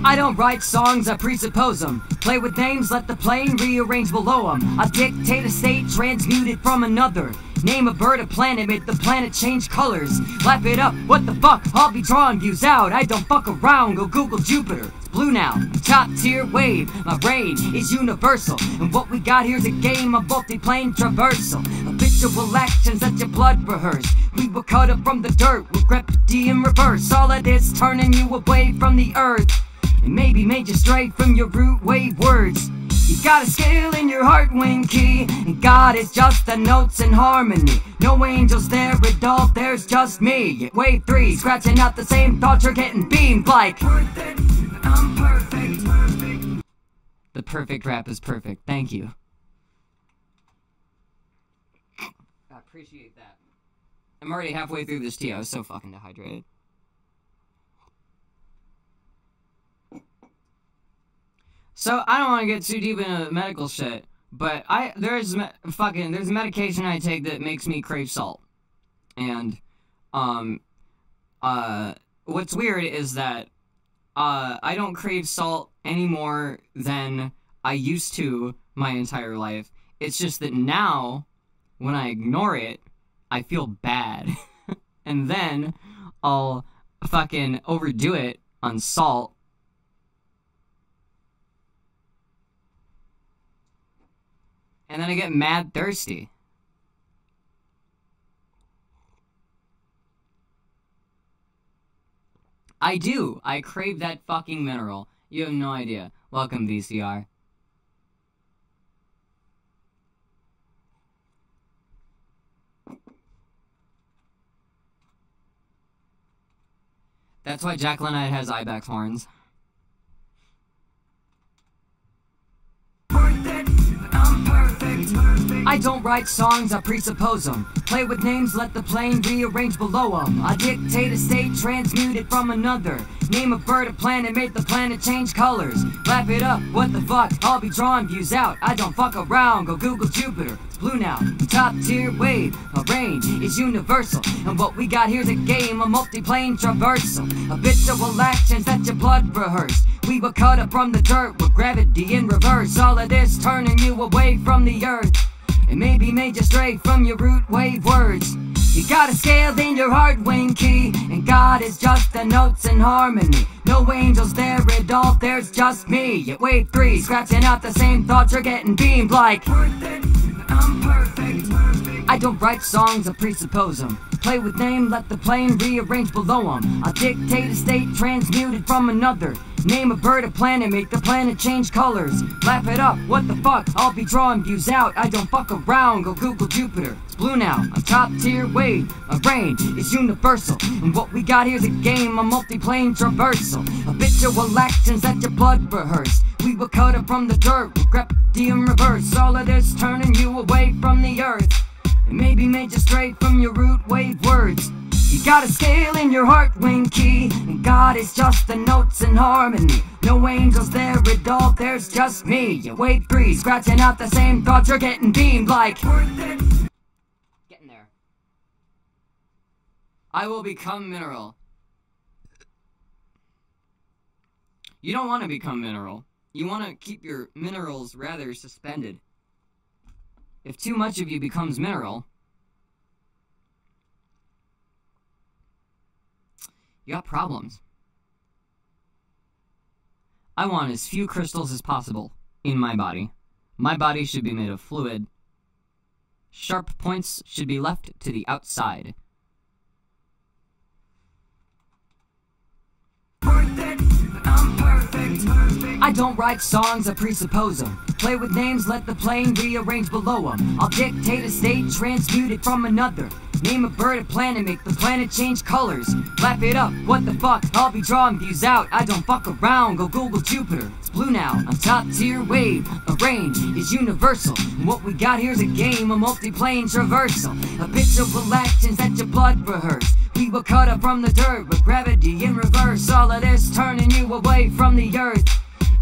I don't write songs, I presuppose them. Play with names, let the plane rearrange below them. I dictate a state transmuted from another. Name a bird, a planet, make the planet change colors. Laugh it up, what the fuck? I'll be drawing views out. I don't fuck around, go Google Jupiter. It's blue now, top tier wave. My reign is universal. And what we got here's a game of multi-plane traversal. Habitual actions that your blood rehearse. We were cut up from the dirt with gravity in reverse. All of this turning you away from the earth. And maybe made you stray from your root wave words. You got a scale in your heart wing key, and God is just the notes in harmony. No angels there at all, there's just me. At wave 3, scratching out the same thoughts, you're getting beamed like worth it, I'm perfect. The perfect rap is perfect. Thank you. I appreciate that. I'm already halfway through this tea. I was so fucking dehydrated. So, I don't want to get too deep into medical shit, but there's medication I take that makes me crave salt. And, what's weird is that, I don't crave salt any more than I used to my entire life. It's just that now, when I ignore it, I feel bad. And then, I'll fucking overdo it on salt. And then I get mad thirsty. I do. I crave that fucking mineral. You have no idea. Welcome, VCR. That's why Jack Lennart has ibex horns. I don't write songs, I presuppose them. Play with names, let the plane rearrange below them. I dictate a state transmuted from another. Name a bird, a planet, make the planet change colors. Laugh it up, what the fuck? I'll be drawing views out. I don't fuck around, go Google Jupiter. It's blue now, top tier wave. My reign is universal. And what we got here's a game, a multi-plane traversal. Habitual actions that your blood rehearse. We were cut up from the dirt with gravity in reverse. All of this turning you away from the earth. And maybe made you stray from your root wave words. You got a scale in your heart wing key, and God is just the notes in harmony. No angels there at all, there's just me. At wave 3, scratching out the same thoughts, you're getting beamed like worth it, I'm perfect. I don't write songs, I presuppose them. Play with name, let the plane rearrange below them. I dictate a state transmuted from another. Name a bird, a planet, make the planet change colors. Laugh it up, what the fuck? I'll be drawing views out. I don't fuck around, go Google Jupiter. It's blue now, I'm top tier wave. My reign is universal. And what we got here's a game, a multi-plane traversal. Habitual actions that your blood rehearse. We were cut up from the dirt with gravity in reverse. All of this turning you away from the earth. And maybe made you stray from your root wave words. You got a scale in your heart wing key, and God is just the notes in harmony. No angels there at all, there's just me. You wave 3, scratching out the same thoughts, you're getting beamed like worth it. Getting there. I will become mineral. You don't want to become mineral. You want to keep your minerals rather suspended. If too much of you becomes mineral, you got problems. I want as few crystals as possible in my body. My body should be made of fluid. Sharp points should be left to the outside. Worth it, I'm perfect. I don't write songs, I presuppose them. Play with names, let the plane rearrange below them. I'll dictate a state, transmute it from another. Name a bird, a planet, make the planet change colors. Lap it up, what the fuck? I'll be drawing views out. I don't fuck around, go Google Jupiter. It's blue now, I'm top tier wave. A rain is universal. And what we got here's a game, a multi-plane traversal. Habitual actions that your blood rehearse. We were cut up from the dirt with gravity in reverse. All of this turning you away from the earth.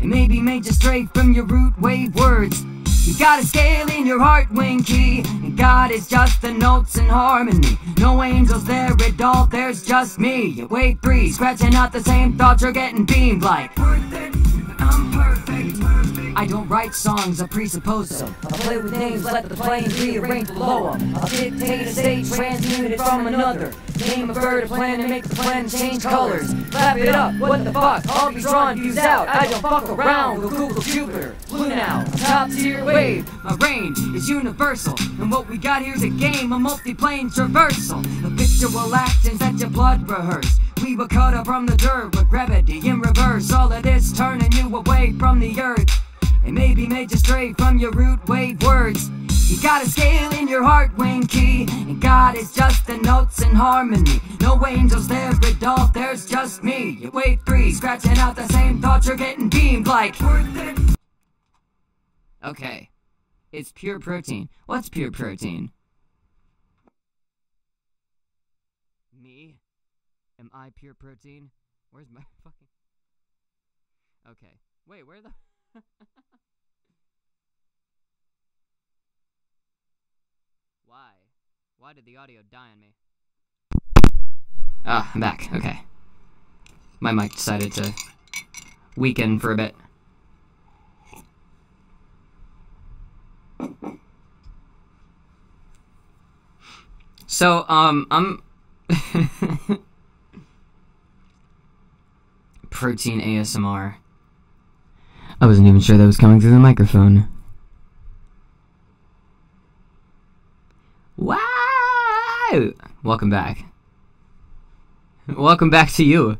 And maybe made you straight from your root wave words. You got a scale in your heart wing key, and God is just the notes in harmony. No angels there at all, there's just me. You wave 3, scratching out the same thoughts, you're getting beamed like worth it, I'm perfect. I don't write songs, I presuppose them. I play with names, let the plane rearrange below them. I'll dictate a state, transmute it from another. Name a bird, a planet, make the planet change colors. Lap it up, what the fuck? I'll be drawing views out. I don't fuck around, go Google Jupiter. Blue now, top tier wave. My reign is universal, and what we got here's a game, a multi-plane traversal. Habitual actions that your blood rehearse. We were cut up from the dirt with gravity in reverse. All of this turning you away from the earth. And maybe made you stray from your root wave words. You got a scale in your heart wing key, and God is just the notes in harmony. No angels there at all, there's just me. You wave 3, scratching out the same thoughts, you're getting beamed like worth it. Okay. It's pure protein. What's pure protein? Me? Am I pure protein? Where's my fucking... Okay. Wait, where the... Why? Why did the audio die on me? Ah, I'm back. Okay. My mic decided to weaken for a bit. So, I'm... Protein ASMR. I wasn't even sure that was coming through the microphone. Wow! Welcome back. Welcome back to you.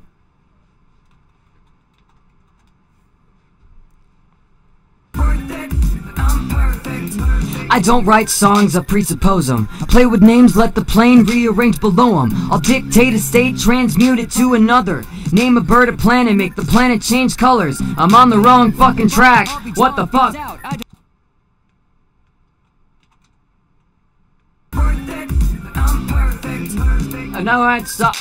I don't write songs, I presuppose them. I play with names, let the plane rearrange below them. I'll dictate a state, transmute it to another. Name a bird, a planet, make the planet change colors. I'm on the wrong fucking track. What the fuck? No, I'd stop.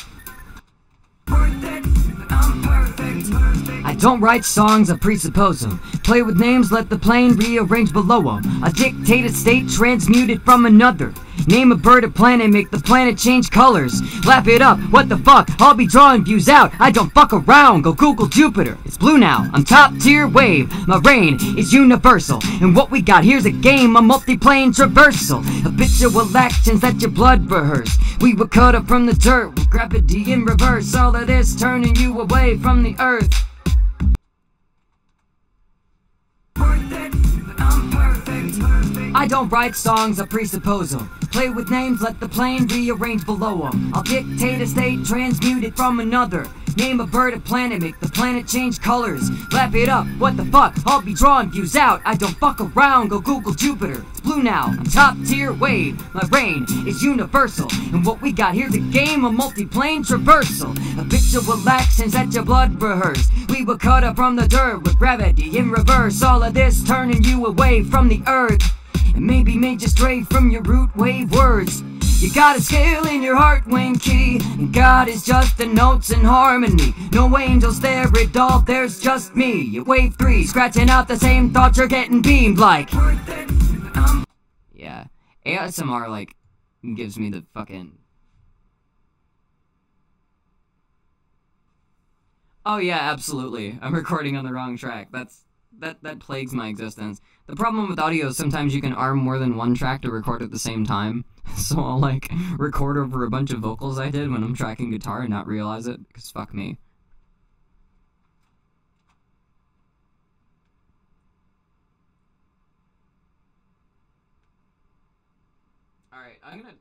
I don't write songs, I presuppose them. Play with names, let the plane rearrange below them. I dictate a state, transmute it from another. Name a bird, a planet, make the planet change colors. Lap it up, what the fuck? I'll be drawing views out. I don't fuck around, go Google Jupiter. It's blue now, I'm top tier wave. My reign is universal, and what we got here's a game, a multi-plane traversal. Habitual actions that your blood rehearse. We were cut up from the dirt with gravity in reverse. All of this turning you away from the earth. I don't write songs, I presuppose them. Play with names, let the plane rearrange below them. I'll dictate a state, transmute it from another. Name a bird, a planet, make the planet change colors. Lap it up, what the fuck? I'll be drawing views out. I don't fuck around, go Google Jupiter. It's blue now, I'm top tier wave. My reign is universal, and what we got here's a game, a multi-plane traversal. Habitual actions that your blood rehearse. We were cut up from the dirt with gravity in reverse. All of this turning you away from the earth, and maybe made you stray from your root wave words. You got a scale in your heart wing key, and God is just the notes in harmony. No angels there at all, there's just me. You wave 3, scratching out the same thoughts, you're getting beamed like Yeah, ASMR, like, gives me the fucking... Oh yeah, absolutely. I'm recording on the wrong track. That plagues my existence. The problem with audio is sometimes you can arm more than one track to record at the same time. So I'll, like, record over a bunch of vocals I did when I'm tracking guitar and not realize it, because fuck me. Alright, I'm gonna...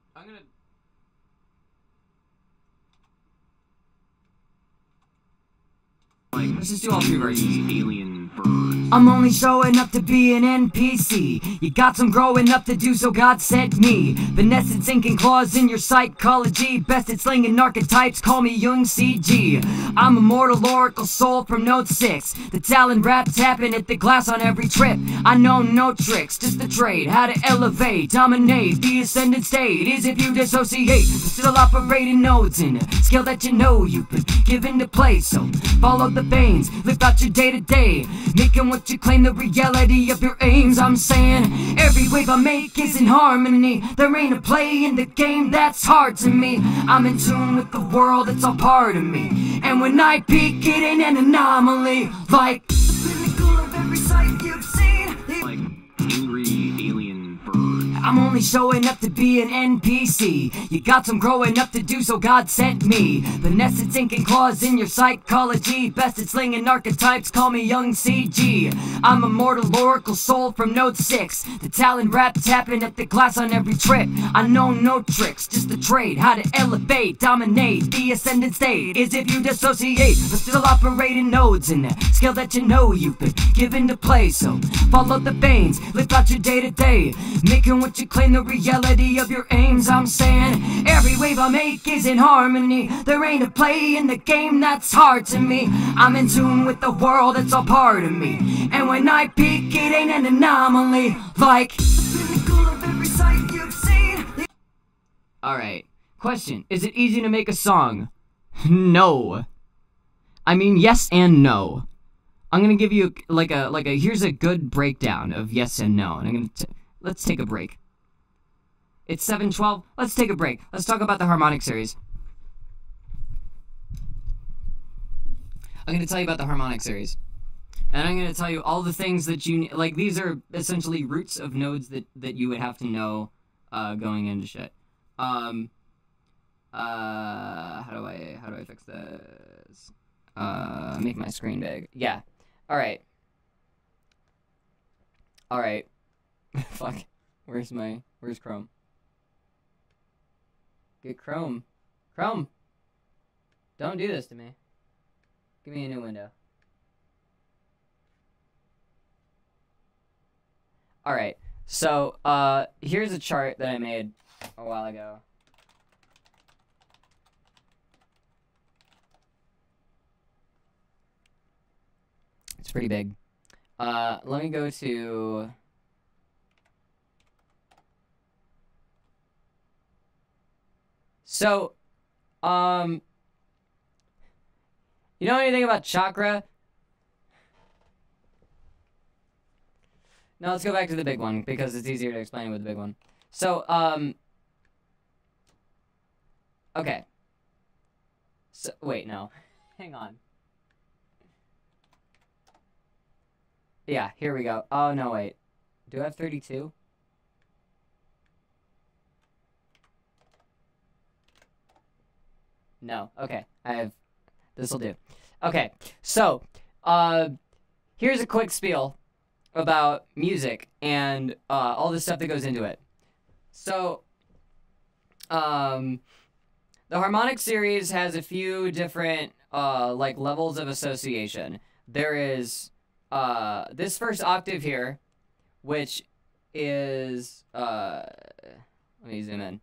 Let's just do all 3 verses. Alien birds. I'm only showing up to be an NPC. You got some growing up to do, so God sent me. Finesse and sinking claws in your psychology. Best at slinging archetypes, call me Young CG. I'm a mortal oracle soul from Note 6. The talent rap tapping at the glass on every trip. I know no tricks, just the trade. How to elevate, dominate, the ascendant state is if you dissociate. Still operating nodes in a skill that you know you've been given to play. So follow the veins, live out your day to day, making what you claim the reality of your aims. I'm saying every wave I make is in harmony. There ain't a play in the game that's hard to me. I'm in tune with the world, it's all part of me. And when I peak, it ain't an anomaly. Like the pinnacle of every sight you've seen. Like angry alien birds. I'm only showing up to be an NPC. You got some growing up to do, so God sent me. Finesse and sinking claws in your psychology. Best at slinging archetypes, call me Young CG. I'm a mortal oracle soul from Note 6. The talent rap tapping at the glass on every trip. I know no tricks, just the trade. How to elevate, dominate, the ascendant state is if you dissociate, but still operating nodes in a skill that you know you've been given to play. So follow the veins, live out your day to day, making what you claim the reality of your aims. I'm saying every wave I make is in harmony. There ain't a play in the game that's hard to me. I'm in tune with the world, it's all part of me. And when I peak, it ain't an anomaly. Like the pinnacle of every sight you've seen. Alright. Question. Is it easy to make a song? No. I mean, yes and no. I'm gonna give you like a here's a good breakdown of yes and no. And I'm gonna let's take a break. It's 7:12. Let's take a break. Let's talk about the harmonic series. I'm going to tell you about the harmonic series. And I'm going to tell you all the things that you... Like, these are essentially roots of nodes that you would have to know going into shit. How do I fix this? Make my screen big. Yeah. Alright. Alright. Fuck. Where's Chrome? Get Chrome. Chrome! Don't do this to me. Give me a new window. Alright, so, here's a chart that I made a while ago. It's pretty big. Let me go to... So, you know anything about chakra? No, let's go back to the big one, because it's easier to explain with the big one. So, okay. So, wait, no. Hang on. Yeah, here we go. Oh, no, wait. Do I have 32? No. Okay. I have... This'll do. Okay. So, here's a quick spiel about music and all the stuff that goes into it. So, the harmonic series has a few different like levels of association. There is this first octave here, which is let me zoom in.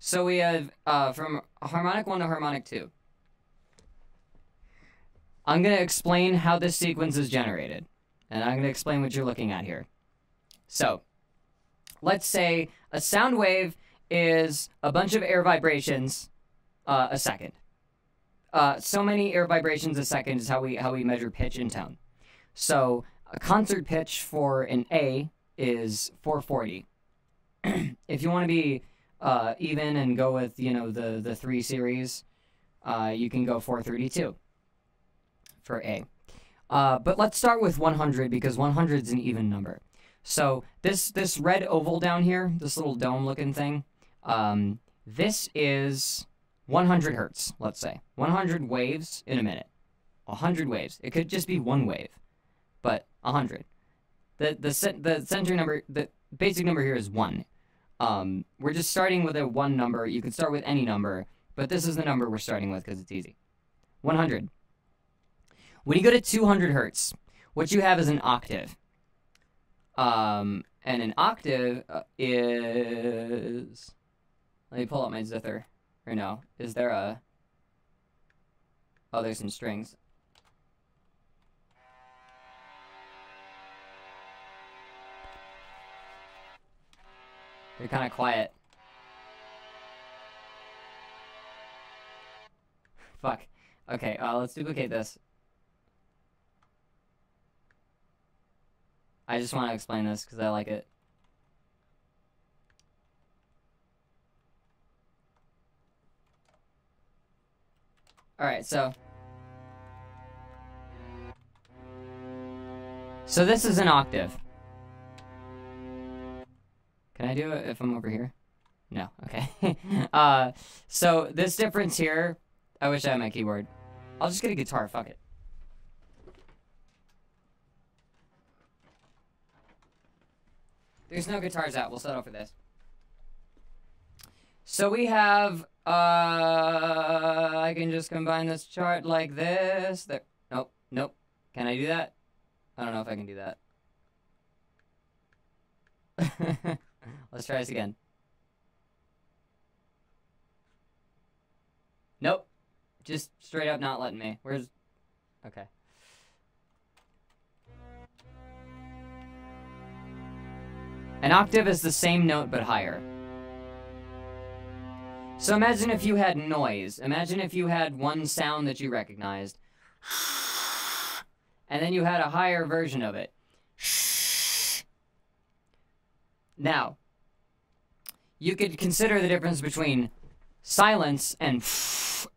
So we have from harmonic 1 to harmonic 2. I'm going to explain how this sequence is generated, and I'm going to explain what you're looking at here. So, let's say a sound wave is a bunch of air vibrations a second. So many air vibrations a second is how we measure pitch and tone. So, a concert pitch for an A is 440. If you want to be even and go with, you know, the 3 series, you can go 432 for A. But let's start with 100 because 100 is an even number. So this red oval down here, this little dome looking thing, this is 100 hertz, let's say. 100 waves in a minute. 100 waves. It could just be one wave, but 100. The center number, the basic number here is 1. We're just starting with a 1 number. You could start with any number, but this is the number we're starting with because it's easy. 100. When you go to 200 hertz, what you have is an octave. And an octave is... Let me pull up my zither. Or no, is there a... Oh, there's some strings. They're kind of quiet. Fuck. Okay, let's duplicate this. I just want to explain this because I like it. Alright, so this is an octave. Can I do it if I'm over here? No, okay. So this difference here, I wish I had my keyboard. I'll just get a guitar, fuck it. There's no guitars out, we'll settle for this. So we have, I can just combine this chart like this. There, nope, nope. Can I do that? I don't know if I can do that. Let's try this again. Nope. Just straight up not letting me. Where's... Okay. An octave is the same note but higher. So imagine if you had noise. Imagine if you had one sound that you recognized. And then you had a higher version of it. Now, you could consider the difference between silence and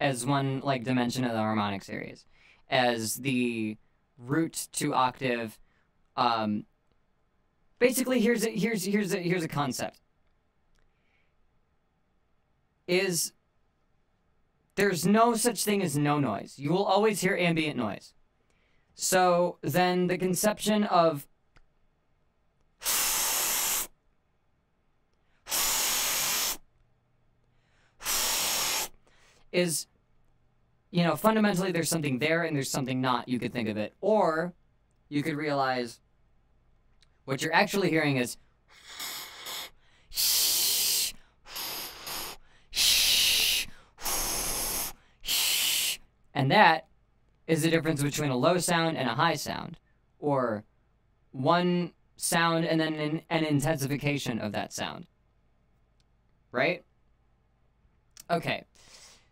as one like dimension of the harmonic series, as the root to octave. Basically, here's a concept. There's no such thing as no noise. You will always hear ambient noise. So then the conception of is, you know, fundamentally there's something there and there's something not, you could think of it. Or you could realize what you're actually hearing is and that is the difference between a low sound and a high sound, or one sound and then an intensification of that sound. Right? Okay.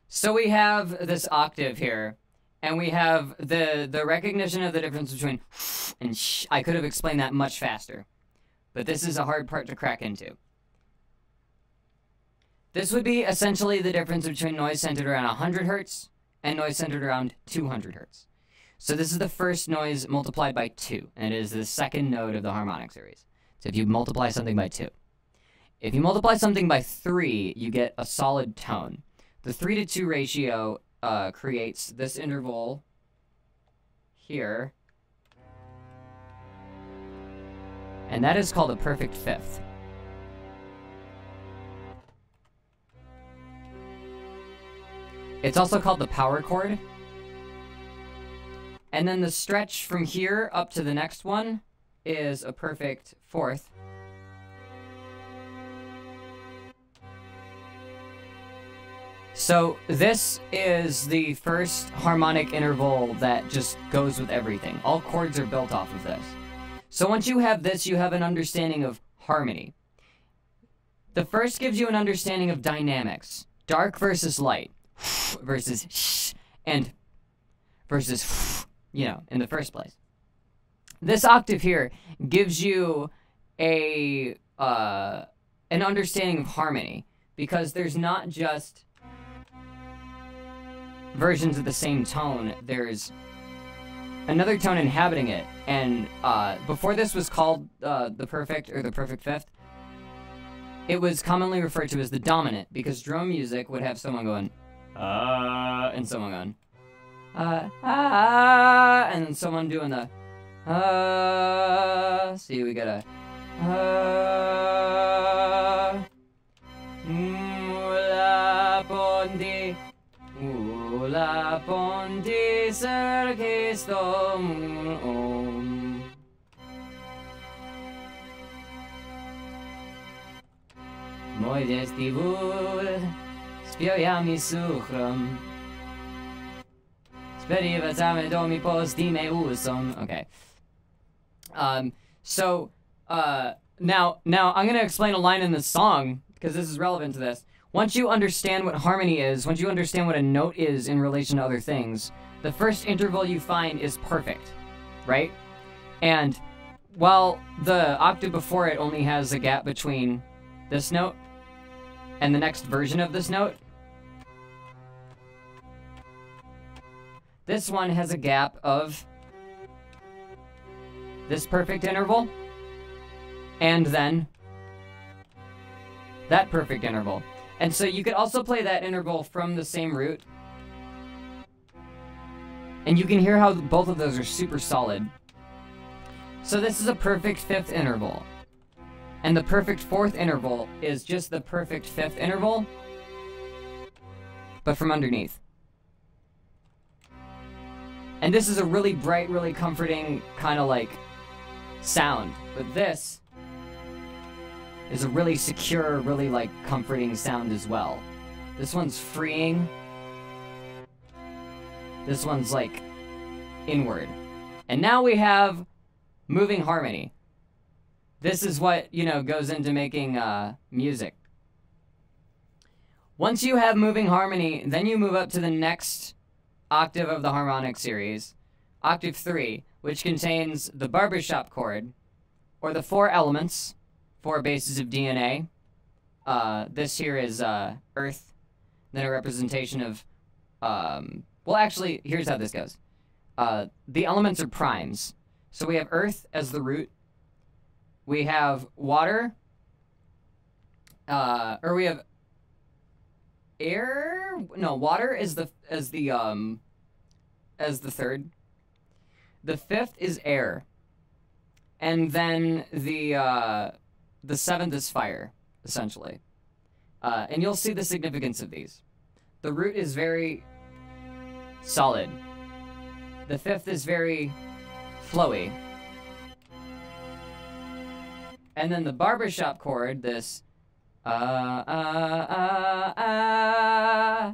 So we have this octave here, and we have the recognition of the difference between and sh. I could have explained that much faster, but this is a hard part to crack into. This would be essentially the difference between noise centered around 100 hertz and noise centered around 200 hertz. So this is the first noise multiplied by 2, and it is the second node of the harmonic series. So if you multiply something by 2. If you multiply something by 3, you get a solid tone. The 3 to 2 ratio creates this interval here, and that is called a perfect fifth. It's also called the power chord. And then the stretch from here up to the next one is a perfect fourth. So this is the first harmonic interval that just goes with everything. All chords are built off of this. So once you have this, you have an understanding of harmony. The first gives you an understanding of dynamics. Dark versus light. Versus sh and versus, you know, in the first place. This octave here gives you an understanding of harmony, because there's not just versions of the same tone, there's another tone inhabiting it. And before this was called the perfect or the perfect fifth, it was commonly referred to as the dominant, because drum music would have someone going and someone going and then someone doing the see, we got a Ula ponti serkistom om. Mój destivul spiojami suchrom. Speriwacamy domi postime usom. Okay. Now I'm gonna explain a line in this song because this is relevant to this. Once you understand what harmony is, once you understand what a note is in relation to other things, the first interval you find is perfect, right? And while the octave before it only has a gap between this note and the next version of this note, this one has a gap of this perfect interval and then that perfect interval. And so you could also play that interval from the same root. And you can hear how both of those are super solid. So this is a perfect fifth interval. And the perfect fourth interval is just the perfect fifth interval, but from underneath. And this is a really bright, really comforting kind of like sound. But this is a really secure, really like comforting sound as well. This one's freeing. This one's like inward. And now we have moving harmony. This is what, you know, goes into making music. Once you have moving harmony, then you move up to the next octave of the harmonic series, octave 3, which contains the barbershop chord, or the 4 elements, 4 bases of DNA. This here is Earth, then a representation of, well actually, here's how this goes. The elements are primes. So we have Earth as the root, we have water, or we have air, no, water is the third. The fifth is air. And then the seventh is fire, essentially. And you'll see the significance of these. The root is very solid. The fifth is very flowy. And then the barbershop chord, this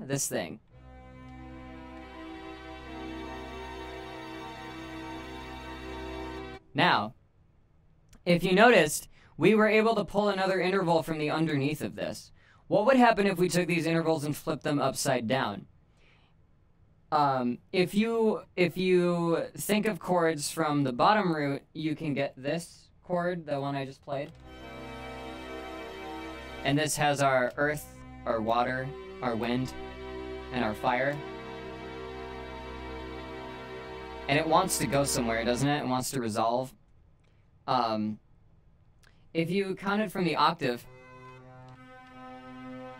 this thing. Now, if you noticed, we were able to pull another interval from the underneath of this. What would happen if we took these intervals and flipped them upside down? If you think of chords from the bottom root, you can get this chord, the one I just played. And this has our earth, our water, our wind, and our fire. And it wants to go somewhere, doesn't it? It wants to resolve. If you count it from the octave,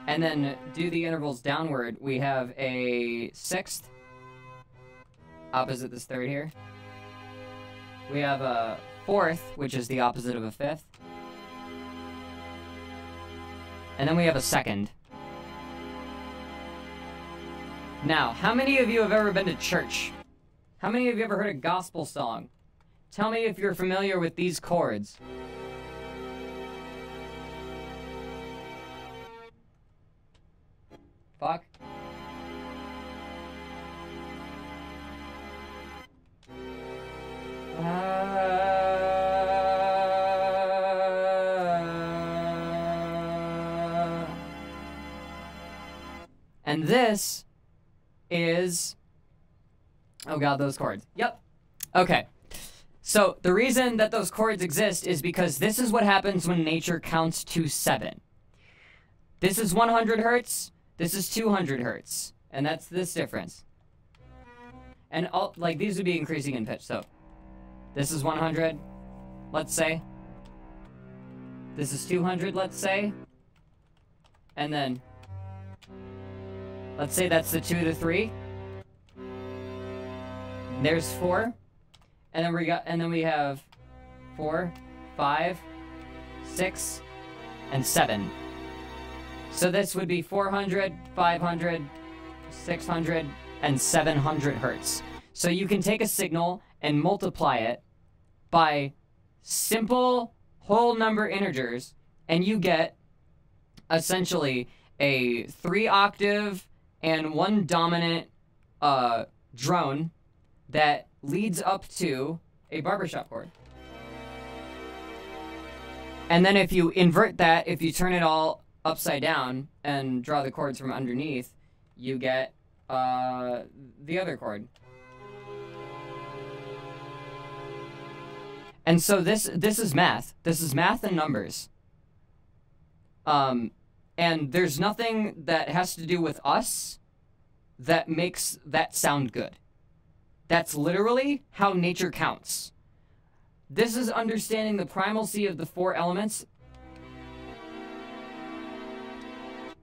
and then do the intervals downward, we have a sixth, opposite this third here. We have a fourth, which is the opposite of a fifth. And then we have a second. Now, how many of you have ever been to church? How many of you ever heard a gospel song? Tell me if you're familiar with these chords. Fuck. And this is... Oh god, those chords. Yep. Okay. So, the reason that those chords exist is because this is what happens when nature counts to 7. This is 100 hertz, this is 200 hertz. And that's this difference. And all, like, these would be increasing in pitch, so... This is 100, let's say. This is 200, let's say. And then... Let's say that's the 2 to 3. There's 4. And then we have 4, 5, 6, and 7. So this would be 400, 500, 600, and 700 hertz. So you can take a signal and multiply it by simple whole number integers, and you get essentially a 3-octave and 1 dominant drone that leads up to a barbershop chord. And then if you invert that, if you turn it all upside down and draw the chords from underneath, you get the other chord. And so this is math. This is math and numbers. And there's nothing that has to do with us that makes that sound good. That's literally how nature counts. This is understanding the primalcy of the 4 elements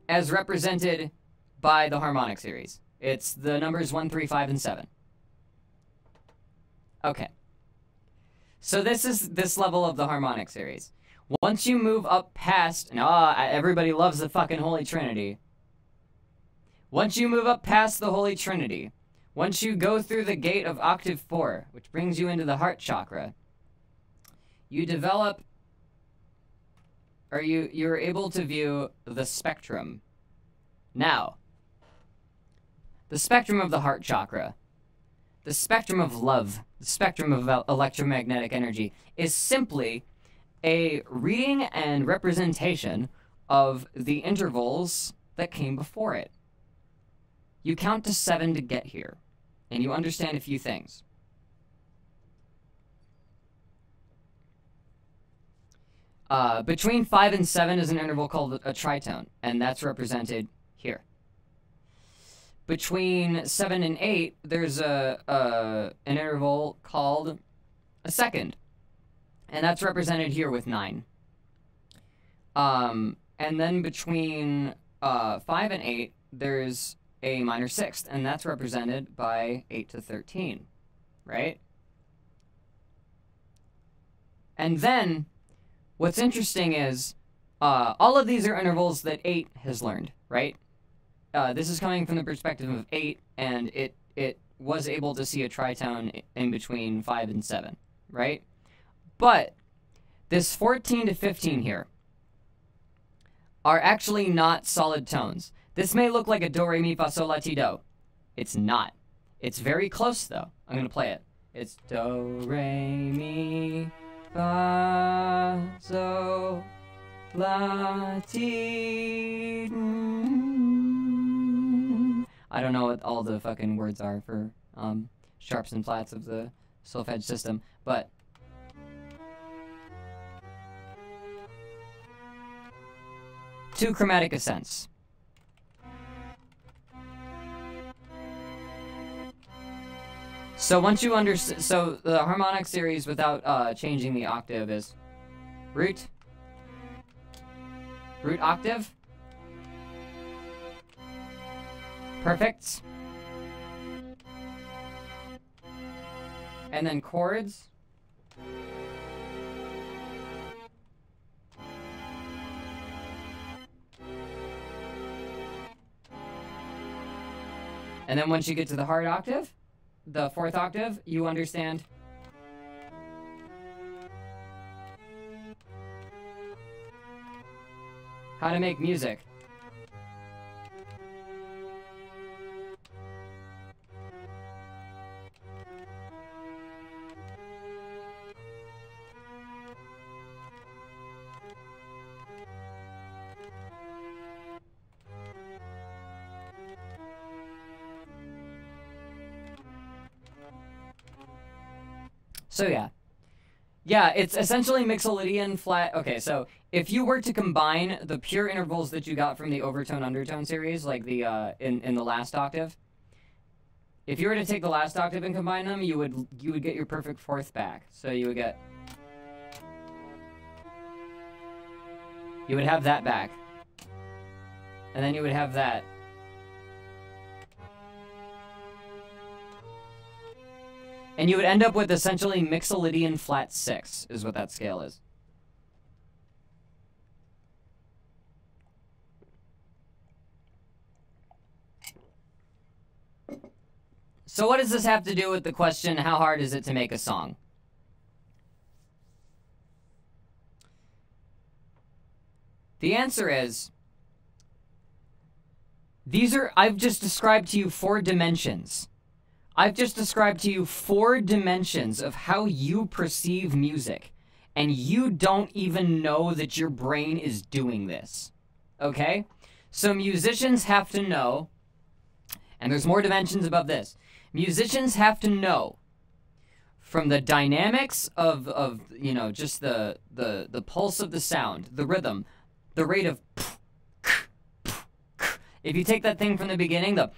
as represented by the harmonic series. It's the numbers 1, 3, 5, and 7. Okay. So this is this level of the harmonic series. Once you move up past, and everybody loves the fucking Holy Trinity. Once you move up past the Holy Trinity, once you go through the gate of octave 4, which brings you into the heart chakra, you develop, or you're able to view the spectrum. Now, the spectrum of the heart chakra, the spectrum of love, the spectrum of electromagnetic energy is simply a reading and representation of the intervals that came before it. You count to 7 to get here, and you understand a few things. Between 5 and 7 is an interval called a tritone, and that's represented here. Between 7 and 8, there's an interval called a second, and that's represented here with 9. And then between 5 and 8, there's a minor sixth, and that's represented by 8 to 13, right? And then, what's interesting is, all of these are intervals that 8 has learned, right? This is coming from the perspective of 8, and it was able to see a tritone in between 5 and 7, right? But this 14 to 15 here are actually not solid tones. This may look like a do, re, mi, fa, sol, la, ti, do. It's not. It's very close, though. I'm going to play it. It's do, re, mi, fa, sol, la, ti, I don't know what all the fucking words are for sharps and flats of the solfege system, but two chromatic ascents. So once you understand, so the harmonic series without changing the octave is root, root octave, perfects, and then chords, and then once you get to the hard octave, the 4th octave, you understand how to make music. So yeah, it's essentially Mixolydian flat. Okay, so if you were to combine the pure intervals that you got from the overtone undertone series, like the in the last octave, if you were to take the last octave and combine them, you would get your perfect 4th back. So you would have that back, and then you would have that. And you would end up with essentially Mixolydian flat 6, is what that scale is. So what does this have to do with the question, how hard is it to make a song? The answer is, I've just described to you 4 dimensions. I've just described to you 4 dimensions of how you perceive music. And you don't even know that your brain is doing this. Okay? So musicians have to know, and there's more dimensions above this. Musicians have to know from the dynamics of you know, just the pulse of the sound, the rhythm, the rate of if you take that thing from the beginning, the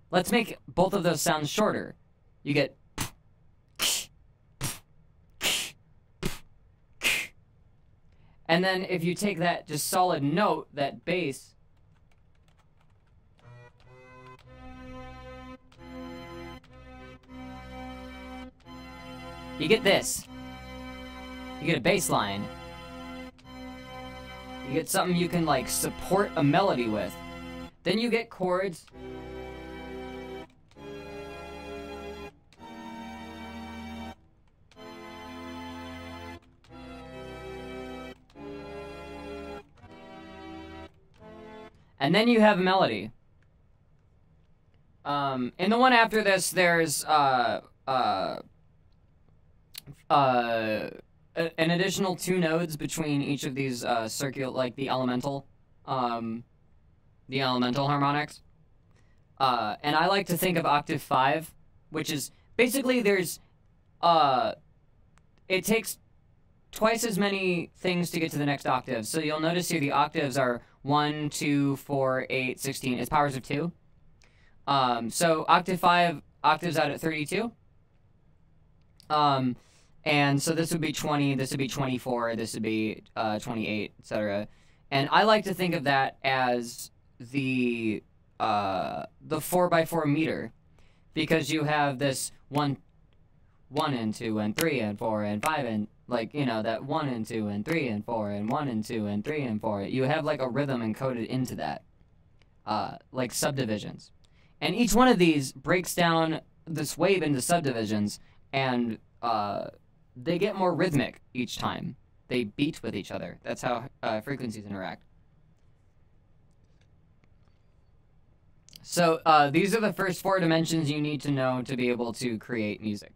let's make both of those sounds shorter. You get and then if you take that just solid note, that bass, you get this. You get a bass line. You get something you can, like, support a melody with. Then you get chords. And then you have a melody. In the one after this, there's, an additional 2 nodes between each of these like the elemental harmonics. And I like to think of octave 5, which is basically there's it takes twice as many things to get to the next octave. So you'll notice here the octaves are 1, 2, 4, 8, 16. It's powers of 2. So octave 5 octaves out at 32. And so this would be 20, this would be 24, this would be 28, etc. And I like to think of that as the 4x4 meter, because you have this 1 and 2 and 3 and 4 and 5 and, like, you know, that 1 and 2 and 3 and 4 and 1 and 2 and 3 and 4. You have like a rhythm encoded into that, like subdivisions. And each one of these breaks down this wave into subdivisions, and they get more rhythmic each time. They beat with each other. That's how frequencies interact. So these are the first 4 dimensions you need to know to be able to create music.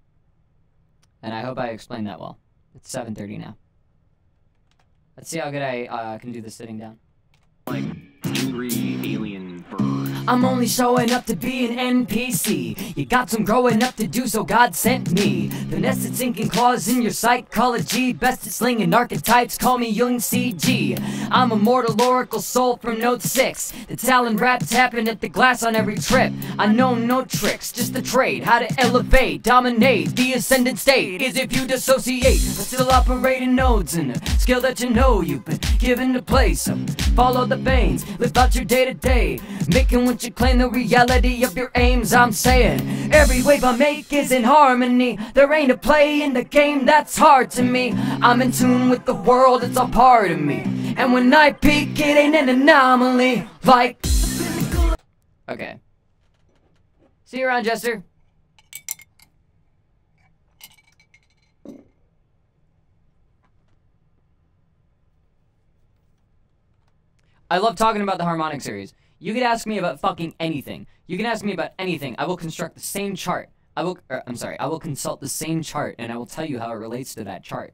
And I hope I explained that well. It's 7:30 now. Let's see how good I can do this sitting down. Like angry alien bird. I'm only showing up to be an NPC. You got some growing up to do, so God sent me. Finesse it, sinking claws in your psychology. Best at slinging archetypes, call me young CG. I'm a mortal oracle soul from Note 6. The talent rap tapping at the glass on every trip. I know no tricks, just the trade. How to elevate, dominate. The ascendant state is if you dissociate, but still operating nodes in a skill that you know you've been given to play. So follow the veins, live out your day to day, making what you claim the reality of your aims. I'm saying every wave I make is in harmony. There ain't a play in the game that's hard to me. I'm in tune with the world, it's all part of me. And when I peak, it ain't an anomaly. Like, Okay. See you around, Jester. I love talking about the harmonic series. You could ask me about fucking anything. You can ask me about anything. I will construct the same chart. I will consult the same chart, and I will tell you how it relates to that chart.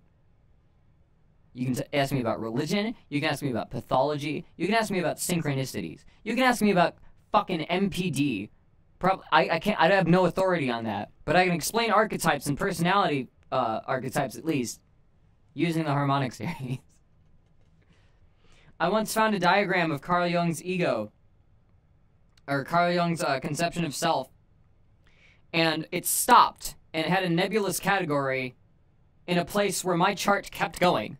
You can ask me about religion. You can ask me about pathology. You can ask me about synchronicities. You can ask me about fucking MPD. I have no authority on that, but I can explain archetypes and personality archetypes at least using the harmonic series. I once found a diagram of Carl Jung's ego, or Carl Jung's conception of self, and it stopped, and it had a nebulous category in a place where my chart kept going.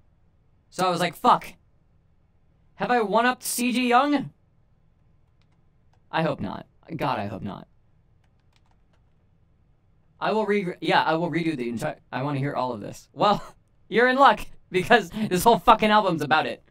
So I was like, fuck. Have I one-upped C.G. Jung? I hope not. God, I hope not. I will redo the entire... I want to hear all of this. Well, you're in luck, because this whole fucking album's about it.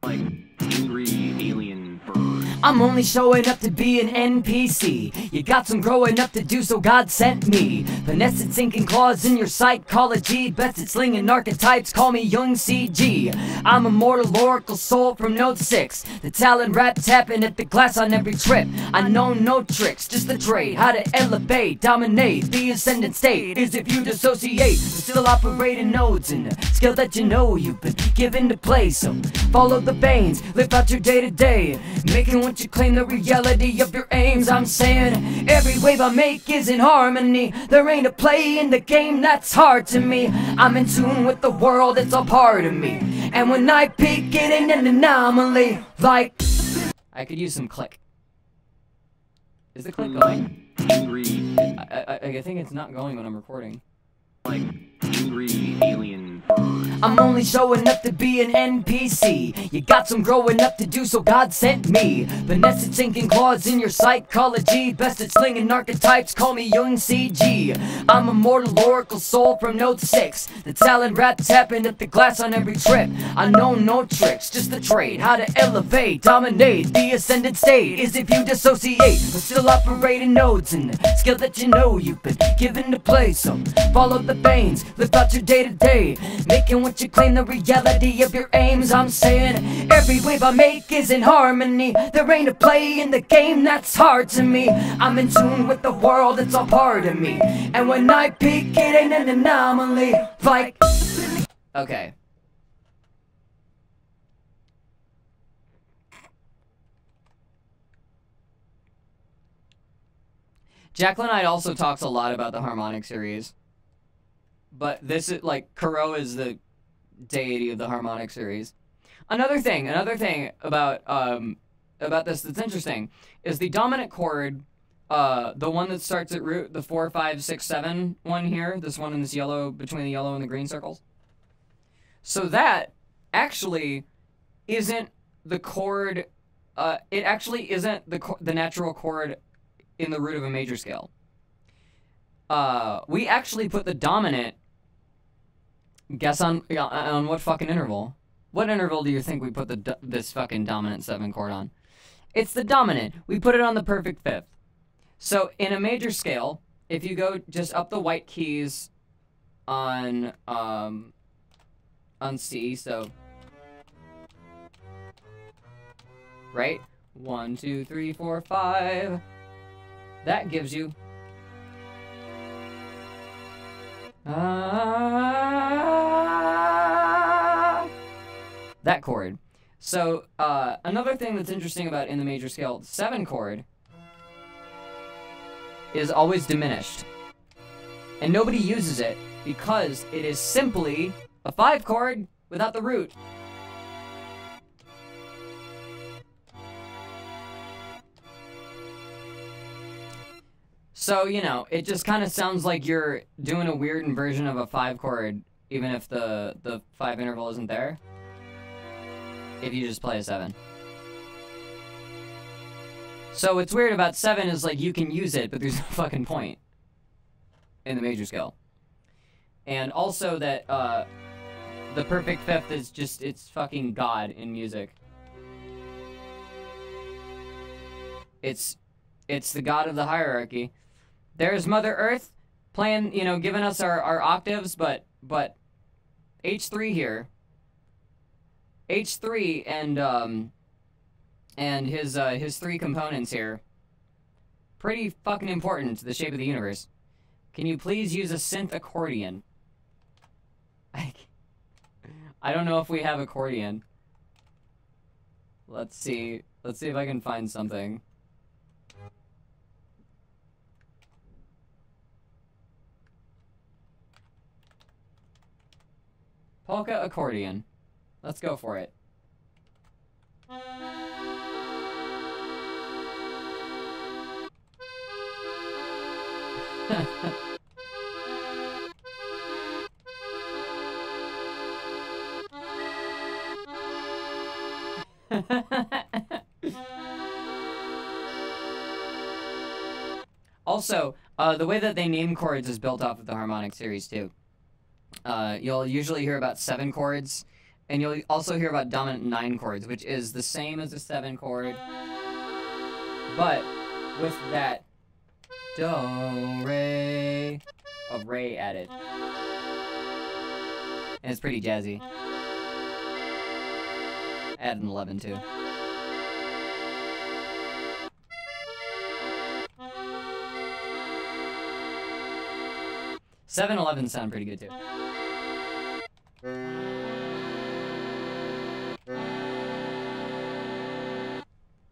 Like angry alien bird. I'm only showing up to be an NPC. You got some growing up to do, so God sent me. Finesse and sinking claws in your psychology. Best at slinging archetypes, call me young CG. I'm a mortal oracle soul from Note 6. The talent rap tapping at the glass on every trip. I know no tricks, just the trade. How to elevate, dominate, the ascendant state is if you dissociate, still operating nodes in the skill that you know you've been given to play. So follow the veins, live out your day to day, making what you claim the reality of your aims. I'm saying every wave I make is in harmony. There ain't a play in the game that's hard to me. I'm in tune with the world, it's a part of me. And when I peak, it ain't an anomaly. Like I could use some click. Is the click going? Angry, I think it's not going when I'm recording. like angry alien birds. I'm only showing up to be an NPC. You got some growing up to do, so God sent me. Finesse and sinking claws in your psychology. Best at slinging archetypes, call me young CG. I'm a mortal oracle soul from Note 6. The talent rap tapping at the glass on every trip. I know no tricks, just the trade. How to elevate, dominate, the ascendant state is if you dissociate, but still operating nodes in the skill that you know you've been given to play. So follow the veins, live out your day to day, making what you claim the reality of your aims. I'm saying every wave I make is in harmony. There ain't a play in the game that's hard to me. I'm in tune with the world, it's all part of me. And when I peak, it ain't an anomaly. Like Okay. Jacqueline Knight also talks a lot about the harmonic series. But this is, like, Kuro is the deity of the harmonic series. Another thing about this that's interesting is the dominant chord, the one that starts at root, the 4, 5, 6, 7 one here, this one in this yellow, between the yellow and the green circles. So that actually isn't the chord, it actually isn't the natural chord in the root of a major scale. We actually put the dominant, guess on what fucking interval? What interval do you think we put this fucking dominant 7 chord on? It's the dominant. We put it on the perfect fifth. So in a major scale, if you go just up the white keys on C, so right? 1, 2, 3, 4, 5. That gives you that chord. So another thing that's interesting about in the major scale, the 7 chord is always diminished, and nobody uses it because it is simply a 5 chord without the root. So, you know, it just kind of sounds like you're doing a weird inversion of a 5 chord, even if the 5 interval isn't there, if you just play a 7. So what's weird about 7 is, like, you can use it, but there's no fucking point in the major scale. And also that, the perfect fifth is just, it's fucking God in music. It's the God of the hierarchy. There's Mother Earth playing, you know, giving us our octaves, but H3 here. H3 and his 3 components here. Pretty fucking important to the shape of the universe. Can you please use a synth accordion? I don't know if we have accordion. Let's see if I can find something. Polka accordion. Let's go for it. Also, the way that they name chords is built off of the harmonic series too. You'll usually hear about 7 chords, and you'll also hear about dominant 9 chords, which is the same as a 7 chord. But with that do, re, of re added. And it's pretty jazzy. Add an 11 too. Seven 11 sound pretty good too.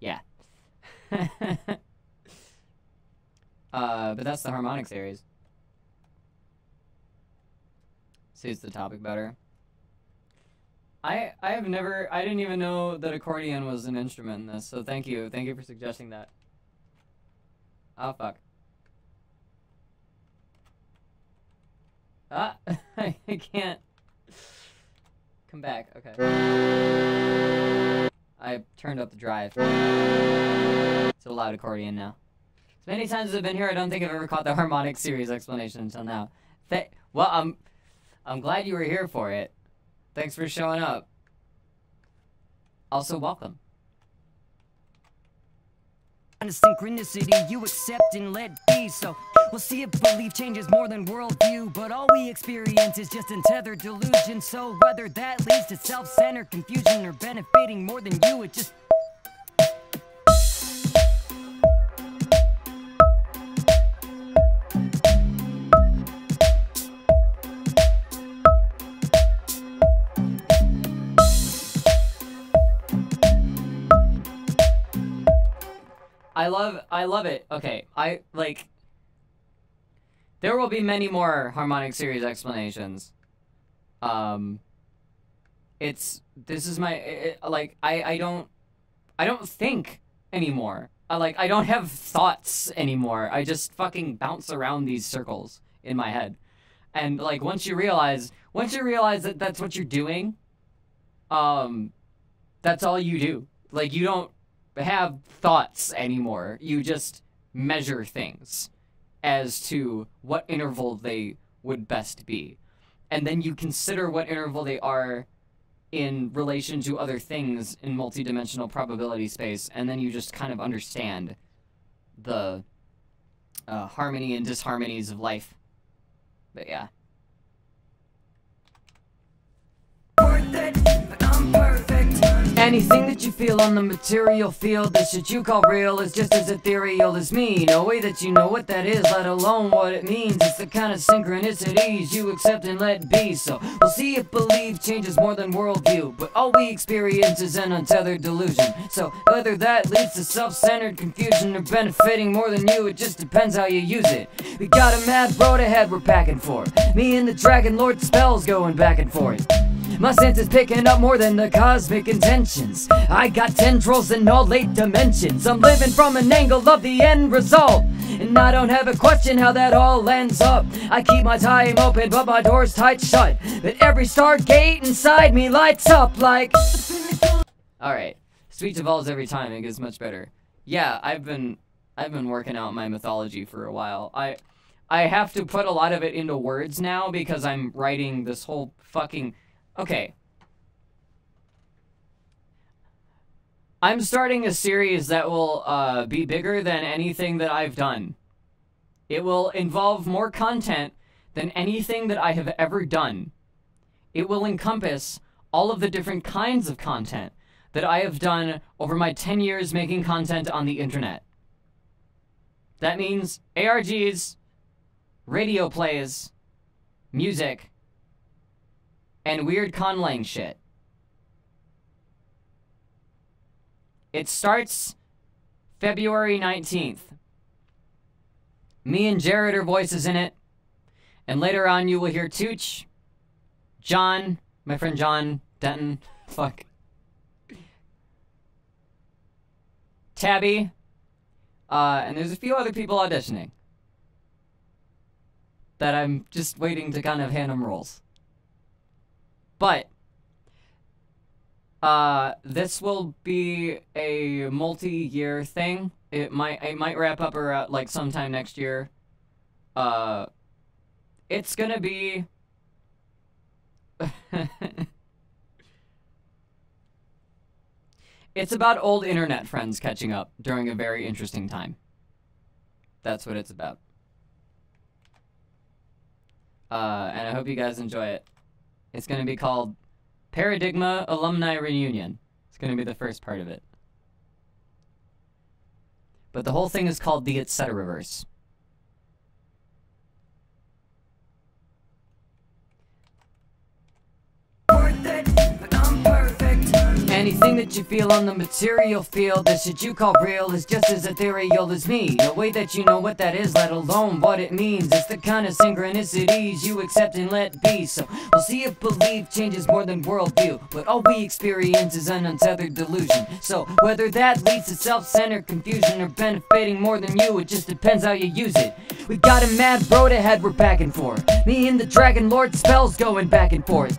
Yeah. But that's the harmonic series. Suits the topic better. I didn't even know that accordion was an instrument in this, so thank you for suggesting that. Oh fuck. Ah, I can't come back. Okay. I turned up the drive. It's a loud accordion now. As many times as I've been here, I don't think I've ever caught the harmonic series explanation until now. Well, I'm glad you were here for it. Thanks for showing up. Also, welcome. Kind of synchronicity you accept and let be. So we'll see if belief changes more than worldview, but all we experience is just untethered delusion. So whether that leads to self-centered confusion or benefiting more than you, it just I love it. Okay, there will be many more harmonic series explanations. This is my, I don't think anymore. I don't have thoughts anymore. I just fucking bounce around these circles in my head. And, like, once you realize that that's what you're doing, that's all you do. Like, you don't have thoughts anymore. You just measure things as to what interval they would best be. And then you consider what interval they are in relation to other things in multidimensional probability space, and then you just kind of understand the harmony and disharmonies of life. But yeah. worth it, but I'm perfect. Anything that you feel on the material field, the shit you call real is just as ethereal as me. No way that you know what that is, let alone what it means. It's the kind of synchronicities you accept and let be. So we'll see if belief changes more than worldview, but all we experience is an untethered delusion. So whether that leads to self-centered confusion or benefiting more than you, it just depends how you use it. We got a mad road ahead we're packing for. Me and the Dragon Lord spells going back and forth. My sense is picking up more than the cosmic intentions. I got tendrils in all 8 dimensions. I'm living from an angle of the end result, and I don't have a question how that all ends up. I keep my time open, but my door's tight shut. But every stargate inside me lights up like... Alright. Speech evolves every time, it gets much better. Yeah, I've been working out my mythology for a while. I have to put a lot of it into words now because I'm writing this whole fucking... Okay. I'm starting a series that will be bigger than anything that I've done. It will involve more content than anything that I have ever done. It will encompass all of the different kinds of content that I have done over my 10 years making content on the internet. That means ARGs, radio plays, music, and weird conlang shit. It starts February 19th. Me and Jared are voices in it. And later on you will hear Tooch, John, my friend John Denton, fuck, Tabby, and there's a few other people auditioning that I'm just waiting to kind of hand them roles. But this will be a multi-year thing. It might wrap up around like sometime next year. It's gonna be It's about old internet friends catching up during a very interesting time. That's what it's about. And I hope you guys enjoy it. It's going to be called Paradigma Alumni Reunion. It's going to be the first part of it. But the whole thing is called the Etc.verse. Anything that you feel on the material field, the shit you call real is just as ethereal as me. No way that you know what that is, let alone what it means. It's the kind of synchronicities you accept and let be. So we'll see if belief changes more than worldview, but all we experience is an untethered delusion. So whether that leads to self-centered confusion or benefiting more than you, it just depends how you use it. We got a mad road ahead, we're back and forth. Me and the Dragon Lord spells going back and forth.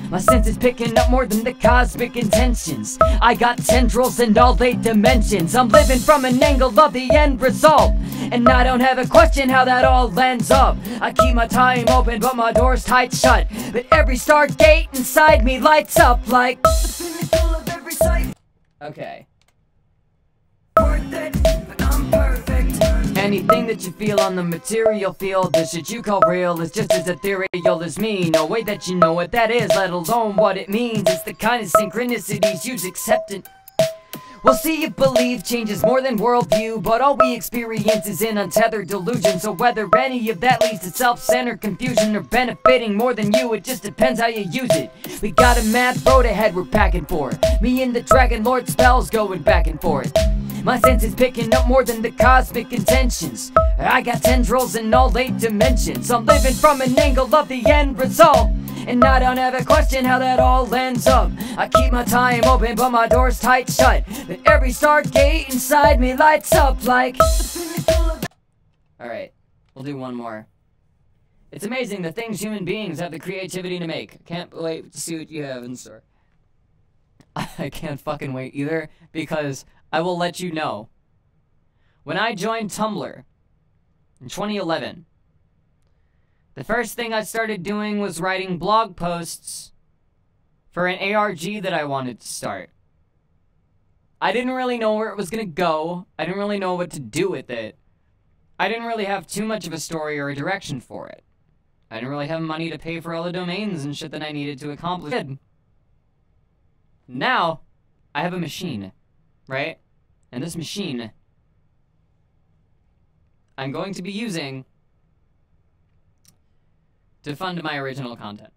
My senses picking up more than the cosmic intentions. I got tendrils in all 8 dimensions. I'm living from an angle of the end result, and I don't have a question how that all ends up. I keep my time open but my door's tight shut, but every stargate inside me lights up like the pinnacle of every sight. Okay. Worth it, but I'm perfect. Anything that you feel on the material field, the shit you call real is just as ethereal as me. No way that you know what that is, let alone what it means. It's the kind of synchronicities you've accepted. We'll see if belief changes more than worldview, but all we experience is an untethered delusion. So whether any of that leads to self-centered confusion or benefiting more than you, it just depends how you use it. We got a mad road ahead, we're back and forth. Me and the Dragon Lord spells going back and forth. My senses picking up more than the cosmic intentions. I got tendrils in all 8 dimensions. I'm living from an angle of the end result, and I don't have a question how that all ends up. I keep my time open but my door's tight shut, but every stargate inside me lights up like the pinnacle of... Alright, we'll do one more. It's amazing the things human beings have the creativity to make. Can't wait to see what you have in store. I can't fucking wait either, because I will let you know. When I joined Tumblr in 2011, the first thing I started doing was writing blog posts for an ARG that I wanted to start. I didn't really know where it was gonna go. I didn't really know what to do with it. I didn't really have too much of a story or a direction for it. I didn't really have money to pay for all the domains and shit that I needed to accomplish it. Now, I have a machine, right? And this machine, I'm going to be using to fund my original content.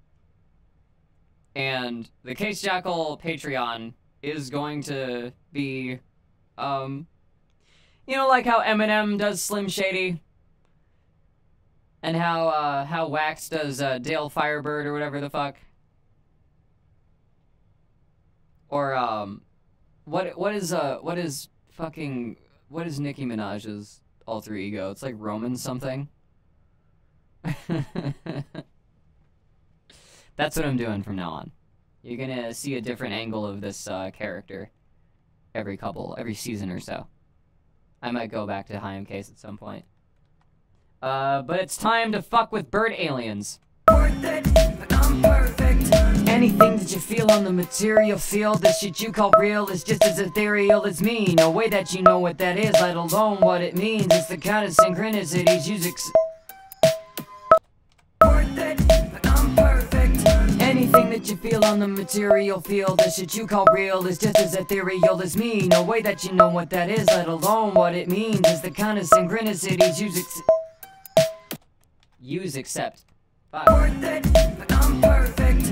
And the Case Jackal Patreon is going to be, you know, like how Eminem does Slim Shady, and how Wax does Dale Firebird or whatever the fuck. Or what is Nicki Minaj's alter ego? It's like Roman something. That's what I'm doing from now on. You're gonna see a different angle of this character every season or so. I might go back to Hyam Case at some point. But it's time to fuck with bird aliens. Worth it, but I'm perfect. Anything that you feel on the material field, the shit you call real is just as ethereal as me. No way that you know what that is, let alone what it means. It's the kind of synchronicities you Worth it, but I'm perfect. Anything that you feel on the material field, the shit you call real is just as ethereal as me. No way that you know what that is, let alone what it means. It's the kind of synchronicities you accept. Bye. Worth it, but I'm perfect.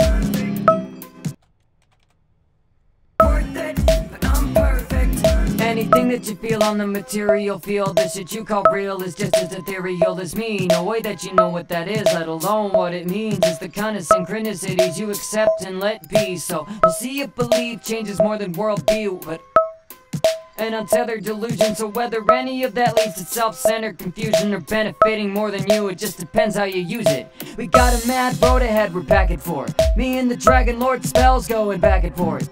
Worth it, but I'm perfect. Anything that you feel on the material field, the shit you call real is just as ethereal as me. No way that you know what that is, let alone what it means. It's the kind of synchronicities you accept and let be. So we'll see if belief changes more than worldview, but an untethered delusion. So whether any of that leads to self-centered confusion or benefiting more than you, it just depends how you use it. We got a mad road ahead, we're back and forth. Me and the Dragon Lord spells going back and forth.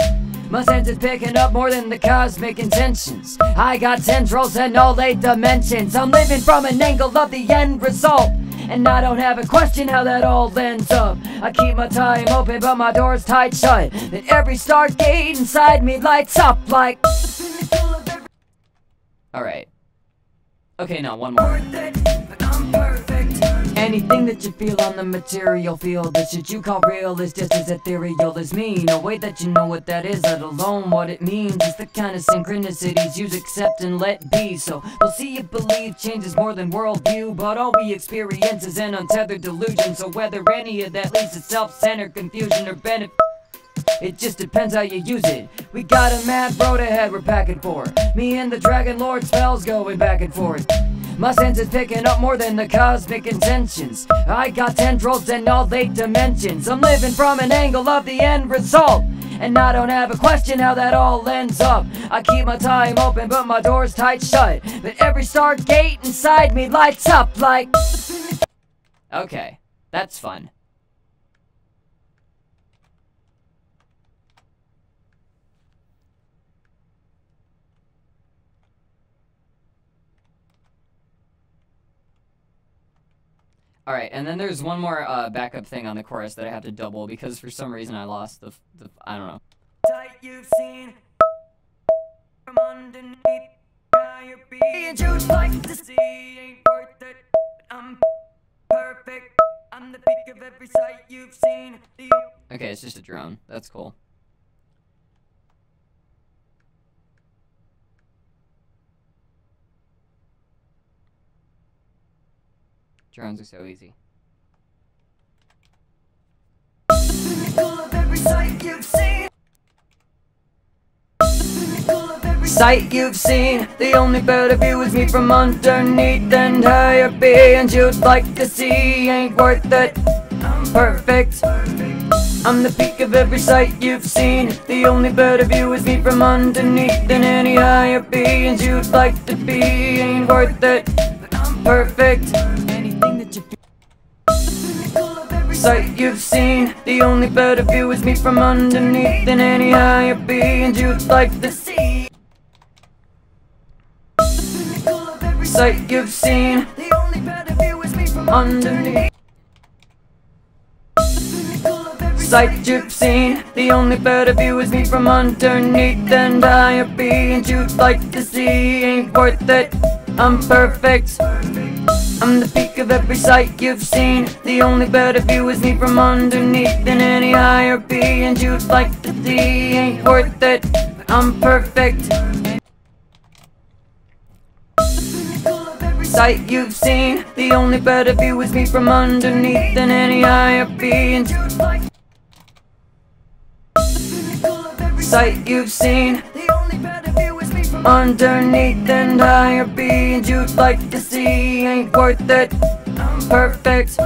My senses picking up more than the cosmic intentions. I got tendrils in all 8 dimensions. I'm living from an angle of the end result, and I don't have a question how that all ends up. I keep my time open, but my door's tight shut. Then every stargate inside me lights up like. Alright. Okay, no, one more. Anything that you feel on the material field, the shit you call real is just as ethereal as me. No way that you know what that is, let alone what it means. It's the kind of synchronicities you accept and let be. So we'll see if belief changes more than worldview, but all we experience is an untethered delusion. So whether any of that leads to self-centered confusion or benefit, it just depends how you use it. We got a mad road ahead we're packing for. Me and the Dragon Lord spells going back and forth. My sense is picking up more than the cosmic intentions. I got tendrils and all 8 dimensions. I'm living from an angle of the end result, and I don't have a question how that all ends up. I keep my time open, but my door's tight shut. But every stargate inside me lights up like. Okay, that's fun. Alright, and then there's one more backup thing on the chorus that I have to double because for some reason I lost the I don't know. Sight you've seen from underneath your being just like the sea ain't worth it. I'm perfect. I'm the peak of every sight you've seen. Okay, it's just a drone. That's cool. Drones are so easy. Sight you've seen, the only better view is me from underneath and higher beings you'd like to see ain't worth it. I'm perfect. I'm the peak of every sight you've seen. The only better view is me from underneath and any higher beings you'd like to be ain't worth it. I'm perfect. Sight you've seen, the only better view is me from underneath and any higher beings you'd like to see. Sight you've seen, the only better view is me from underneath. Sight you've seen, the only better view is me from underneath and higher beings you'd like to see ain't worth it. I'm perfect. I'm the peak of every sight you've seen. The only better view is me from underneath and any higher beings you'd like to see ain't worth it. I'm perfect. Sight you've seen, the only better view is me from underneath and any higher beings you'd like. Sight you've seen, the only better view is me from underneath and higher beings you'd like to see ain't worth it. I'm perfect.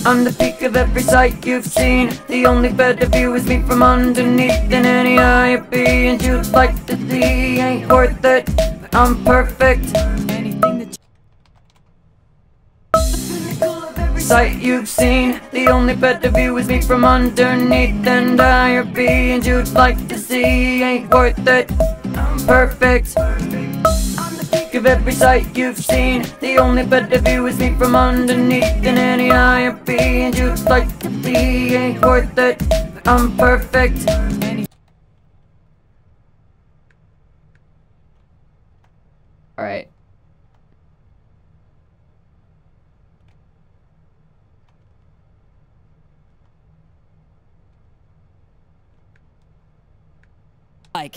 I'm the peak of every sight you've seen. The only better view is me from underneath and any higher beings you'd like to see ain't worth it. I'm perfect. Sight you've seen, the only better view is me from underneath and higher beings you'd like to see ain't worth it. I'm perfect. I'm the peak of every sight you've seen. The only better view is me from underneath and any higher beings you'd like to see ain't worth it. I'm perfect. Alright. Like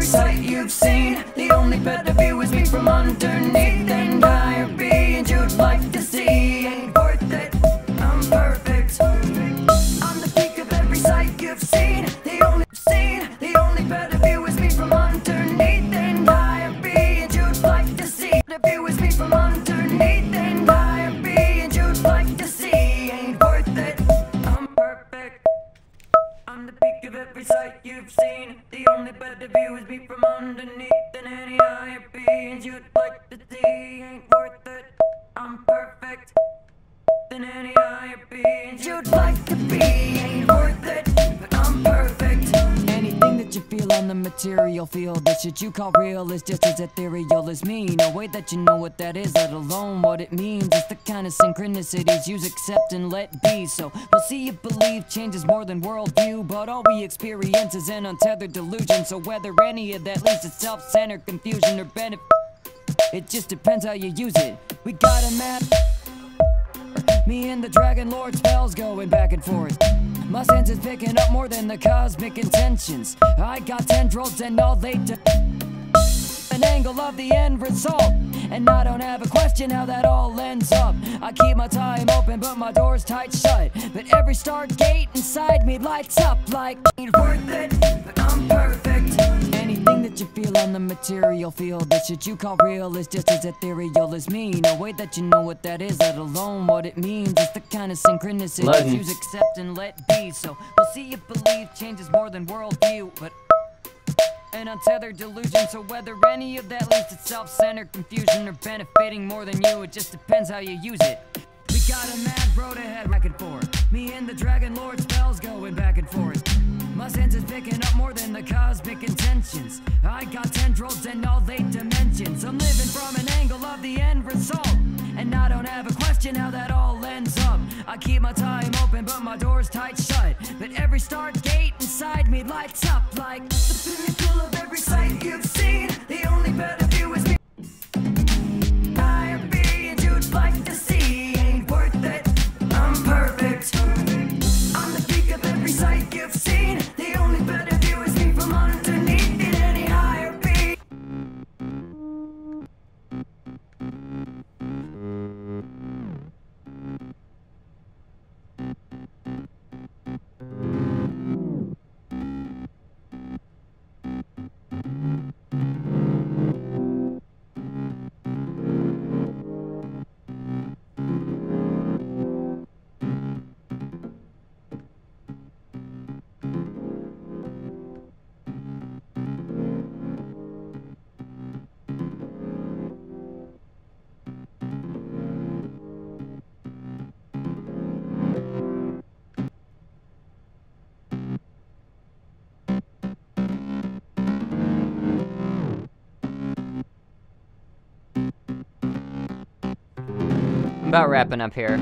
sight you've seen, the only better view is me from underneath and higher beings you'd like to see ain't worth it. I'm perfect. I'm the peak of every sight you've seen. The only better view is me from underneath and higher beings you'd like to see. The view is me from underneath and higher beings you'd like to see ain't worth it. I'm perfect. I'm the peak of every sight you've seen. The only better view is me from underneath and any higher beings you'd like to see ain't worth it. I'm perfect. Than any higher beings you'd like to be ain't worth it. I'm perfect. Anything that that you feel on the material field, the shit you call real is just as ethereal as me. No way that you know what that is, let alone what it means. It's the kind of synchronicities you accept and let be. So we'll see if belief changes more than worldview, but all we experience is an untethered delusion. So whether any of that leads to self-centered confusion or benefit, it just depends how you use it. We got a map. Me and the Dragon Lord spells going back and forth. My sense is picking up more than the cosmic intentions. I got tendrils and all they do an angle of the end result, and I don't have a question how that all ends up. I keep my time open but my door's tight shut, but every start gate inside me lights up like ain't worth it, but I'm perfect. Anything that you feel on the material field, the shit you call real is just as ethereal as me. No way that you know what that is, let alone what it means. It's the kind of synchronicity you accept and let be. So we'll see if belief changes more than worldview, but an untethered delusion. So whether any of that leads to self-centered confusion or benefiting more than you, it just depends how you use it. We got a mad road ahead, back and forth. Me and the Dragon Lord spells going back and forth. My sense is picking up more than the cosmic intentions. I got tendrils and all 8 dimensions. I'm living from an angle of the end result, and I don't have a question how that all ends up. I keep my time open but my door's tight shut, but every start gate inside me lights up like the pinnacle of every sight you've seen. The only better view is me. Higher beings you'd like to see ain't worth it, I'm perfect. On the peak of every sight you've seen. The only better view is me from underneath in any higher being. About wrapping up here.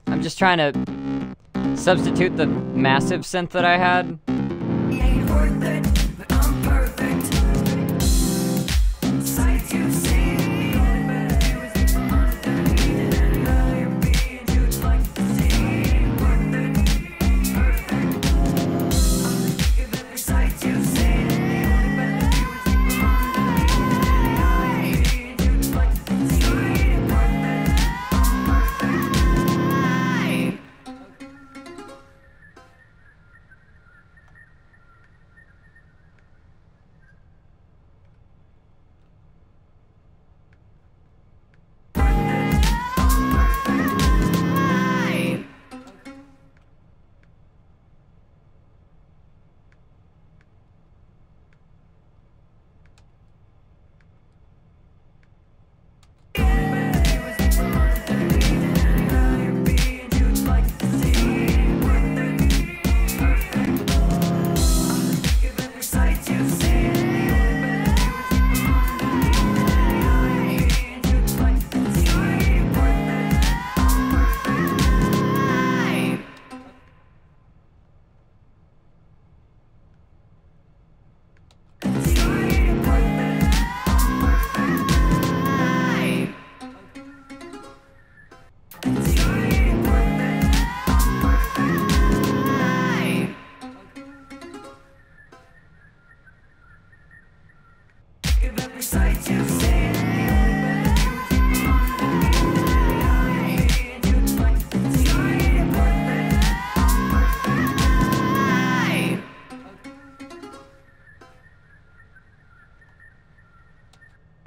I'm just trying to substitute the massive synth that I had. Ain't worth it, but I'm perfect. Sights you've seen. The only better view is me from underneath in any higher beings you'd like to see. Ain't worth it, perfect. On the peak of every sight you've seen. The only better view is me from underneath in any higher beings you'd like to see. Ain't worth it, I'm perfect.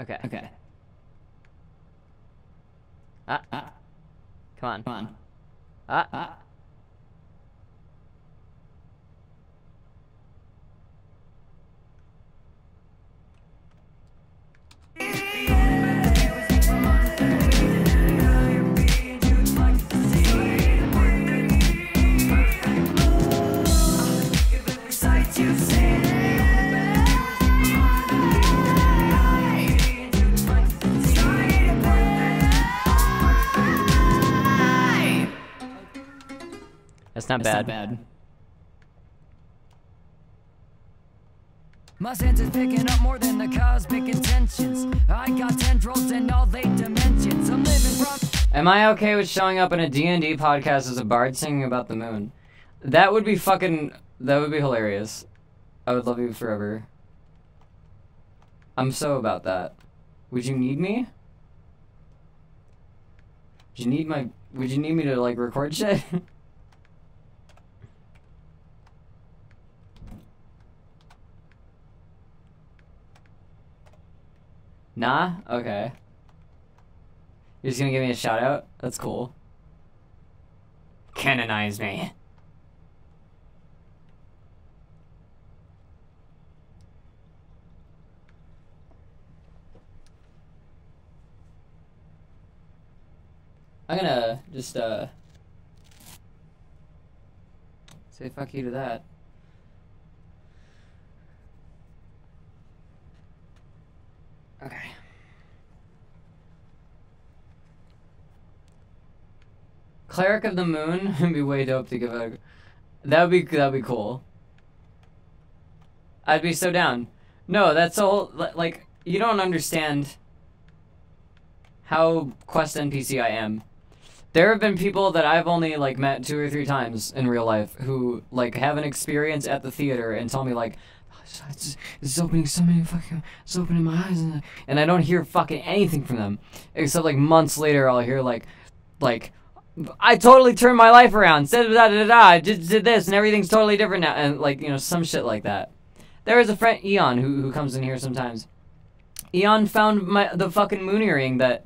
Okay. Okay. Come on. Come on. Sights you not bad. My sense is picking up more than the cosmic intentions. I got tendrils in all 8 dimensions. I'm living from... Am I okay with showing up in a D&D podcast as a bard singing about the moon? That would be fucking... That would be hilarious. I would love you forever. I'm so about that. Would you need me? Would you need me to, like, record shit? Nah? Okay. You're just gonna give me a shout out? That's cool. Canonize me. I'm gonna just, say fuck you to that. Okay. Cleric of the Moon would be way dope to give a... That'd be cool. I'd be so down. No, that's all, like, you don't understand how quest NPC I am. There have been people that I've only, like, met 2 or 3 times in real life who, like, have an experience at the theater and tell me, like, it's opening so many fucking... It's opening my eyes. And I don't hear fucking anything from them. Except, like, months later, I'll hear, like, I totally turned my life around. I did this, and everything's totally different now. And, like, you know, some shit like that. There is a friend, Eon, who comes in here sometimes. Eon found the fucking moon earring that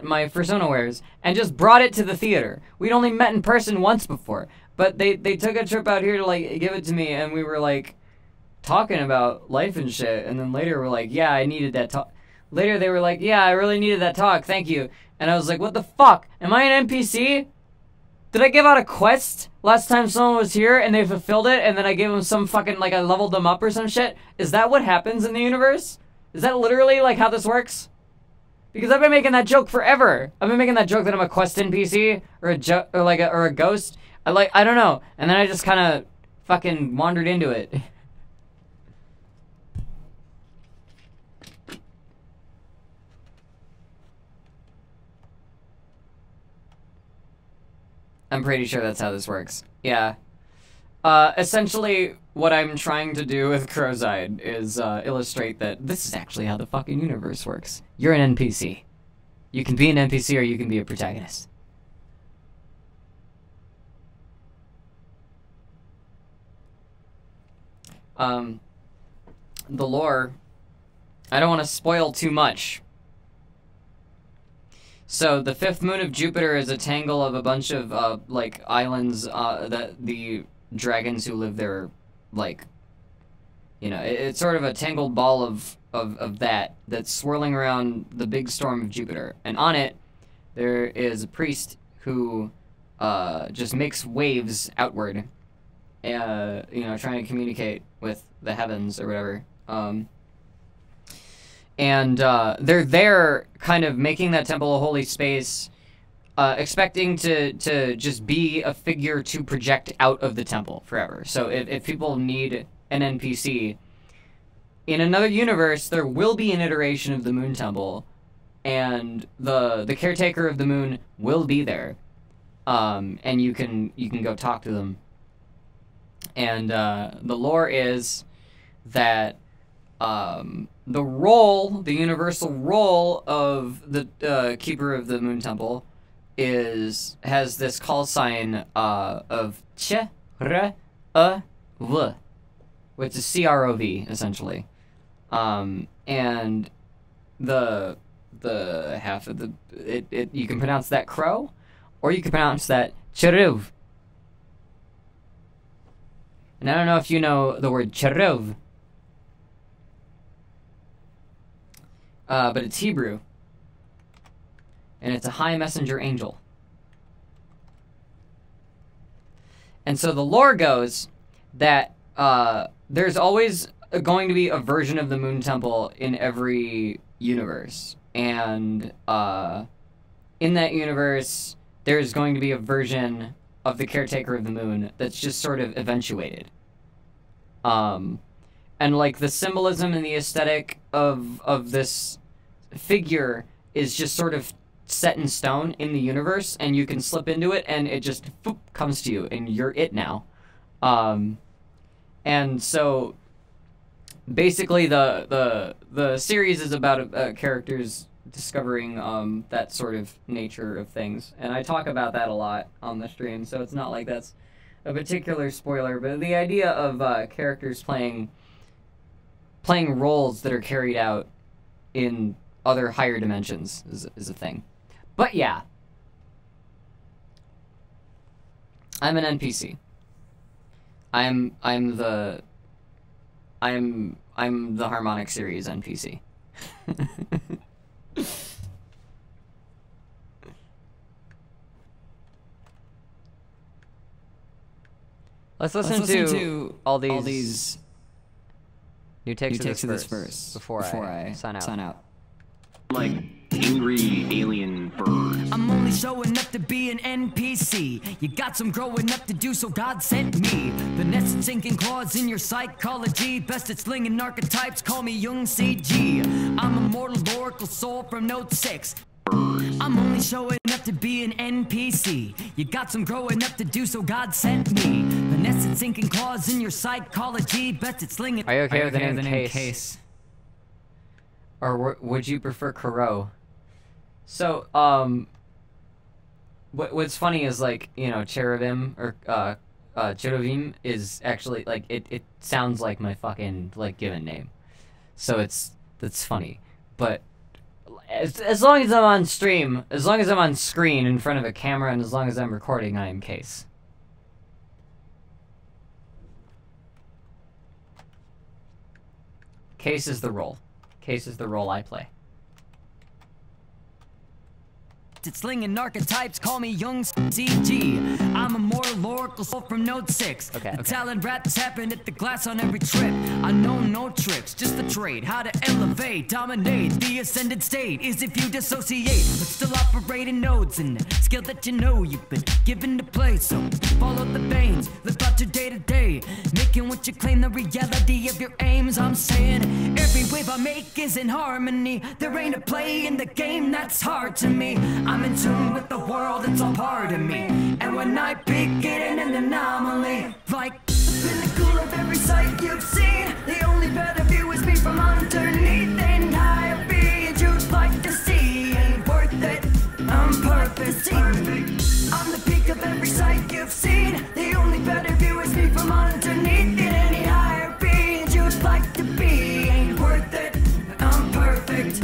my persona wears and just brought it to the theater. We'd only met in person once before. But they took a trip out here to, like, give it to me, and we were, like, talking about life and shit. And then later we're like, yeah, I needed that talk. Later they were like, yeah, I really needed that talk. Thank you. And I was like, what the fuck? Am I an NPC? Did I give out a quest last time someone was here and they fulfilled it and then I gave them some fucking, like, I leveled them up or some shit? Is that what happens in the universe? Is that literally, like, how this works? Because I've been making that joke forever. I've been making that joke that I'm a quest NPC or a ghost. I don't know. And then I just kind of fucking wandered into it. I'm pretty sure that's how this works. Yeah. Essentially, what I'm trying to do with Crow's Eye is illustrate that this is actually how the fucking universe works. You're an NPC. You can be an NPC or you can be a protagonist. The lore, I don't want to spoil too much. So the 5th moon of Jupiter is a tangle of a bunch of like islands that the dragons who live there, like, you know, it's sort of a tangled ball of that's swirling around the big storm of Jupiter. And on it, there is a priest who just makes waves outward, you know, trying to communicate with the heavens or whatever. And they're there kind of making that temple a holy space, expecting to just be a figure to project out of the temple forever. So if people need an NPC, in another universe, there will be an iteration of the Moon Temple, and the caretaker of the moon will be there, and you can go talk to them. And the lore is that the universal role of the Keeper of the Moon Temple has this call sign of Ch-R-A-V, which is C-R-O-V, essentially. And the half of it you can pronounce that crow, or you can pronounce that Cheruv. And I don't know if you know the word Cheruv. But it's Hebrew. And it's a high messenger angel. And so the lore goes that there's always going to be a version of the Moon Temple in every universe. And in that universe, there's going to be a version of the caretaker of the moon that's just sort of eventuated. And like the symbolism and the aesthetic of this figure is just sort of set in stone in the universe, and you can slip into it and it just boop, comes to you and you're it now. And so basically the series is about characters discovering that sort of nature of things, and I talk about that a lot on the stream, so it's not like that's a particular spoiler, but the idea of characters playing roles that are carried out in other higher dimensions is a thing. But yeah, I'm an NPC. I'm the harmonic series NPC. Let's listen to all these new takes of this first before I sign out. Like angry alien birds. I'm only showing up to be an NPC. You got some growing up to do, so God sent me. The nest sinking claws in your psychology. Best at slinging archetypes, call me Young CG. I'm a mortal oracle soul from Note 6. I'm only showing up to be an NPC. You got some growing up to do, so God sent me. The nested sinking claws in your psychology. Best at slinging. Are you okay with the name Case? Or would you prefer Kuro? So, what's funny is, like, you know, cherubim or cherubim is actually like it sounds like my fucking like given name, so that's funny. But as long as I'm on stream, as long as I'm on screen in front of a camera, and as long as I'm recording, I am Case. Case is the role. Case is the role I play. It's slinging archetypes, call me Young CG. I'm a mortal oracle soul from Note 6. The talent rats happen at the glass on every trip. I know no tricks, just the trade. How to elevate, dominate the ascended state is if you dissociate, but still operate in nodes. And the skill that you know you've been given to play. So follow the veins, live out your day to day, making what you claim the reality of your aims. I'm saying every wave I make is in harmony. There ain't a play in the game that's hard to me. I'm in tune with the world, it's all part of me. And when I peek, it ain't an anomaly. Like the pinnacle of every sight you've seen, the only better view is me from underneath. And higher beings you'd like to see ain't worth it, I'm perfect. I'm the peak of every sight you've seen, the only better view is me from underneath. And any higher beings you'd like to be ain't worth it, I'm perfect.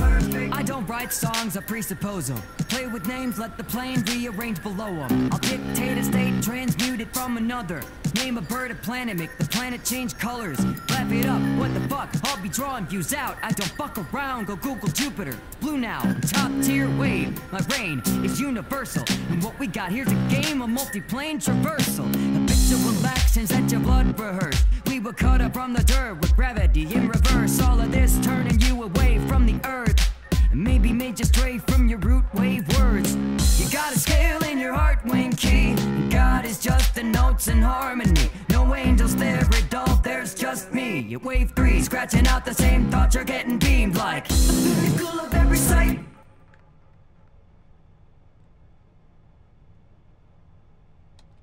I don't write songs, I presuppose them. Play with names, let the plane rearrange below them. I'll dictate a state, transmute it from another. Name a bird, a planet, make the planet change colors. Laugh it up, what the fuck, I'll be drawing views out. I don't fuck around, go Google Jupiter. It's blue now, top tier wave. My reign is universal, and what we got here's a game of multi-plane traversal. Habitual actions that your blood rehearsed. We were cut up from the dirt with gravity in reverse. All of this turning you away from the earth, and maybe made you stray from your root wave words. You got a scale in your heart wing key, and God is just the notes in harmony. No angels there at all, there's just me. At wave 3, scratching out the same thoughts, you're getting beamed like the pinnacle of every sight.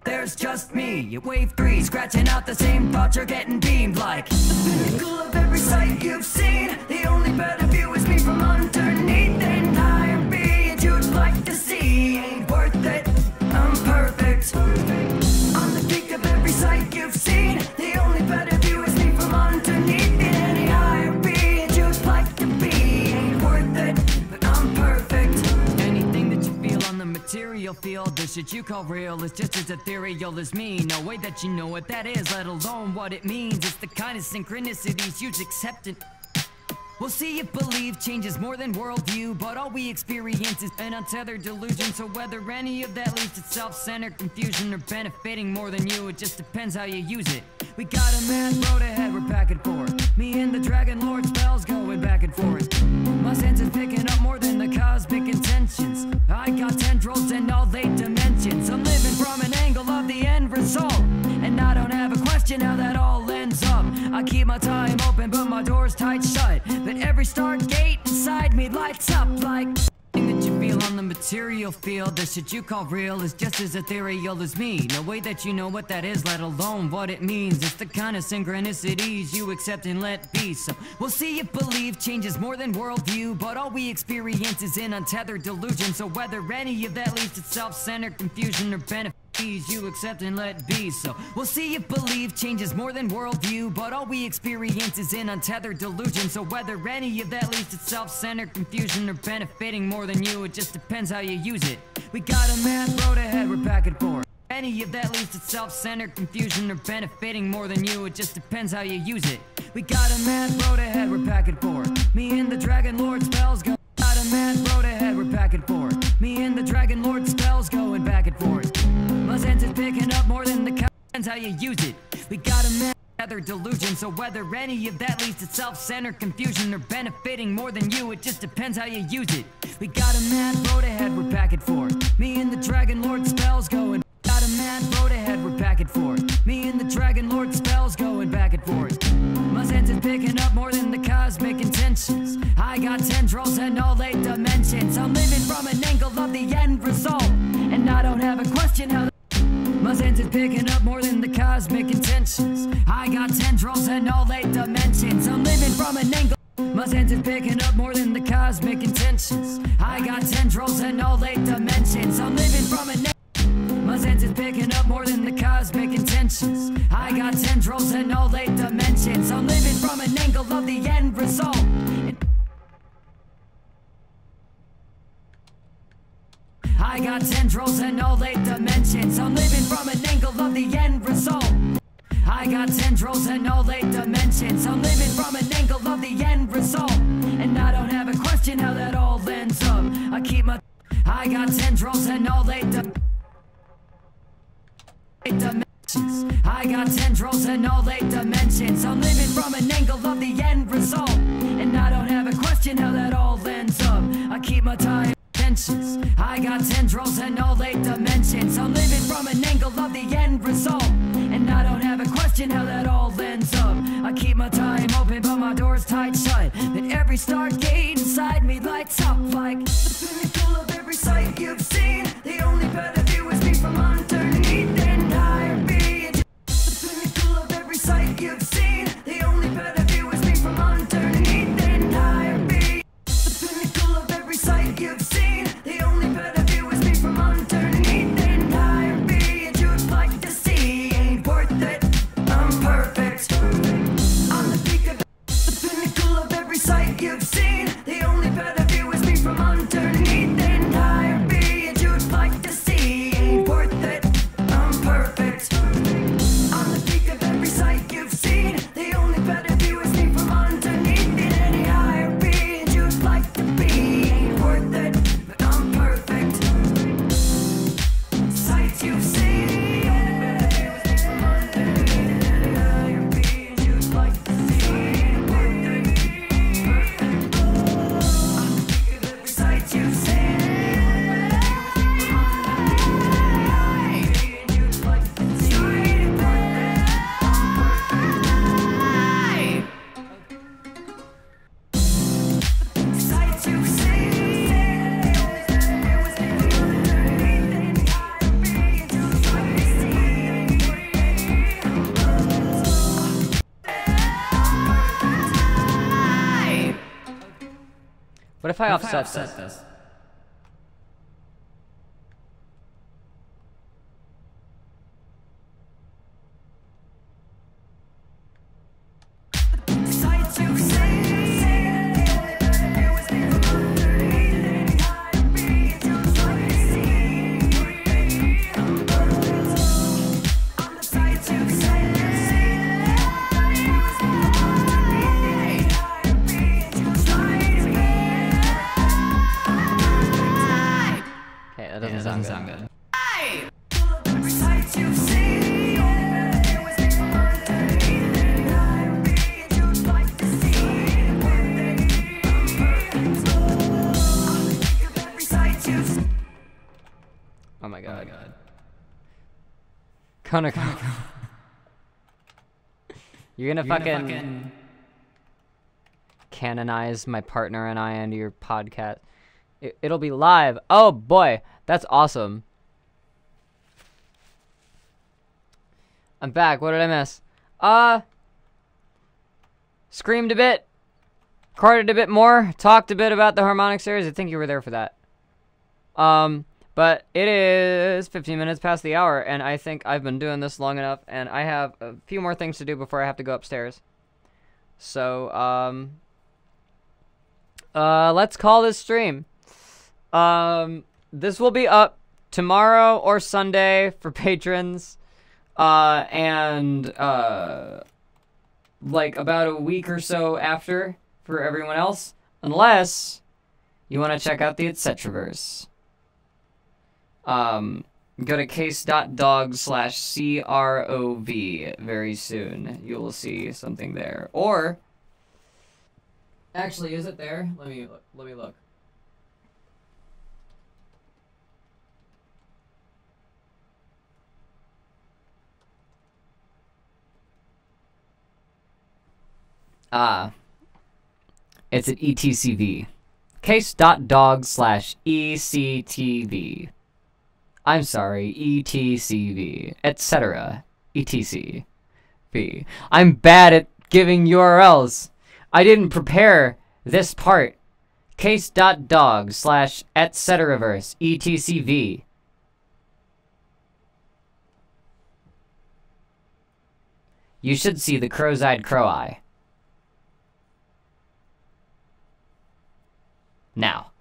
There's just me. At wave 3, scratching out the same thoughts, you're getting beamed like the pinnacle of every sight you've seen, the only better view is me from underneath. And higher beings you'd like to see ain't worth it, I'm perfect. I'm the peak of every sight you've seen, the only better view is me from underneath. And any higher beings you'd like to be ain't worth it, but I'm perfect. Anything that you feel on the material field, the shit you call real is just as ethereal as me. No way that you know what that is, let alone what it means. It's the kind of synchronicities you accept it. We'll see if belief changes more than worldview, but all we experience is an untethered delusion. So whether any of that leads to self-centered confusion or benefiting more than you, it just depends how you use it. We got a mad road ahead, we're back and forth. Me and the Dragon Lord spells going back and forth. My senses picking up more than the cosmic intentions. I got tendrils and all 8 dimensions. I'm living from an angle of the But every stargate inside me lights up like that you feel on the material field. The shit you call real is just as ethereal as me. No way that you know what that is, let alone what it means. It's the kind of synchronicities you accept and let be. So we'll see if belief changes more than worldview, but all we experience is an untethered delusion. So whether any of that leads to self-centered confusion or benefit, you accept and let be. So we'll see if belief changes more than worldview, but all we experience is an untethered delusion. So whether any of that leads to self-centered confusion or benefiting more than you, it just depends how you use it. We got a mad road ahead, we're back and forth. Any of that leads to self-centered confusion or benefiting more than you, it just depends how you use it. We got a mad road ahead, we're back and forth. Me and the Dragon Lord spells go. Got a mad road ahead, we're back and forth. Me and the Dragon Lord spells going back and forth. My sense is picking up more than the depends how you use it. We got a mad other delusion, so whether any of that leads to self-centered confusion or benefiting more than you, it just depends how you use it. We got a mad road ahead, we're back and forth. Me and the Dragon Lord spells going. Got a mad road ahead, we're back and forth. Me and the Dragon Lord spells going back and forth. My sense is picking up more than the cosmic intentions. I got tendrils and all 8 dimensions. I'm living from an angle of the end result, and I don't have a question how. My sense is picking up more than the cosmic intentions. I got tendrils and all 8 dimensions. I'm living from an angle. My sense is picking up more than the cosmic intentions. I got tendrils and all 8 dimensions. I'm living from an angle. My sense is picking up more than the cosmic intentions. I got tendrils and all 8 dimensions. I'm living from an angle of the end result. I got tendrils and all 8 dimensions. I'm living from an angle of the end result. I got tendrils and all 8 dimensions. I'm living from an angle of the end result, and I don't have a question how that all ends up. I keep my. I got tendrils and all 8 dimensions. I got tendrils and all 8 dimensions. I'm living from an angle of the end result, and I don't have a question how that all ends up. I keep my time. I got tendrils and all 8 dimensions. I'm living from an angle of the end result, and I don't have a question how that all ends up. I keep my time open but my door's tight shut. Then every stargate inside me lights up like the pinnacle of every sight you've seen. The only better view is me from underneath and higher being. The pinnacle of every sight you've seen. The only better view is me from underneath and higher being. The pinnacle of every sight you've seen. You've seen the only better view is me from underneath and higher beings you'd like to see. Ain't worth it, I'm perfect. On the peak of every sight you've seen, the only better view is me from underneath and any higher beings you'd like to be. Ain't worth it, but I'm perfect. Sights you've seen, the only better view is me from underneath and any higher beings you'd like to see. Ain't worth it. What if I offset this? That doesn't sound good. Oh my god. Connor. You're gonna fucking canonize my partner and I into your podcast. It'll be live. Oh boy, that's awesome. I'm back. What did I miss? Screamed a bit. Recorded a bit more. Talked a bit about the harmonic series. I think you were there for that. But it is 15 minutes past the hour, and I think I've been doing this long enough, and I have a few more things to do before I have to go upstairs. So, let's call this stream. This will be up tomorrow or Sunday for patrons, and, like, about a week or so after for everyone else, unless you want to check out the Etcetraverse. Go to case.dog/CROV very soon. You will see something there. Or, actually, is it there? Let me look. It's at ETCV. Case.dog/ECTV. I'm sorry, ETCV, etc. ETCV. I'm bad at giving URLs. I didn't prepare this part. Case.dog/etceteraverse, ETCV. You should see the crow's-eyed crow-eye. Now.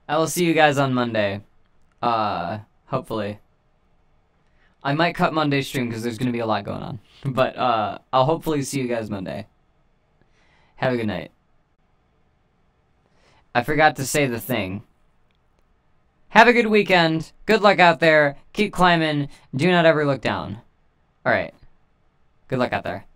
I will see you guys on Monday. Hopefully. I might cut Monday's stream because there's going to be a lot going on. But, I'll hopefully see you guys Monday. Have a good night. I forgot to say the thing. Have a good weekend. Good luck out there. Keep climbing. Do not ever look down. Alright. Good luck out there.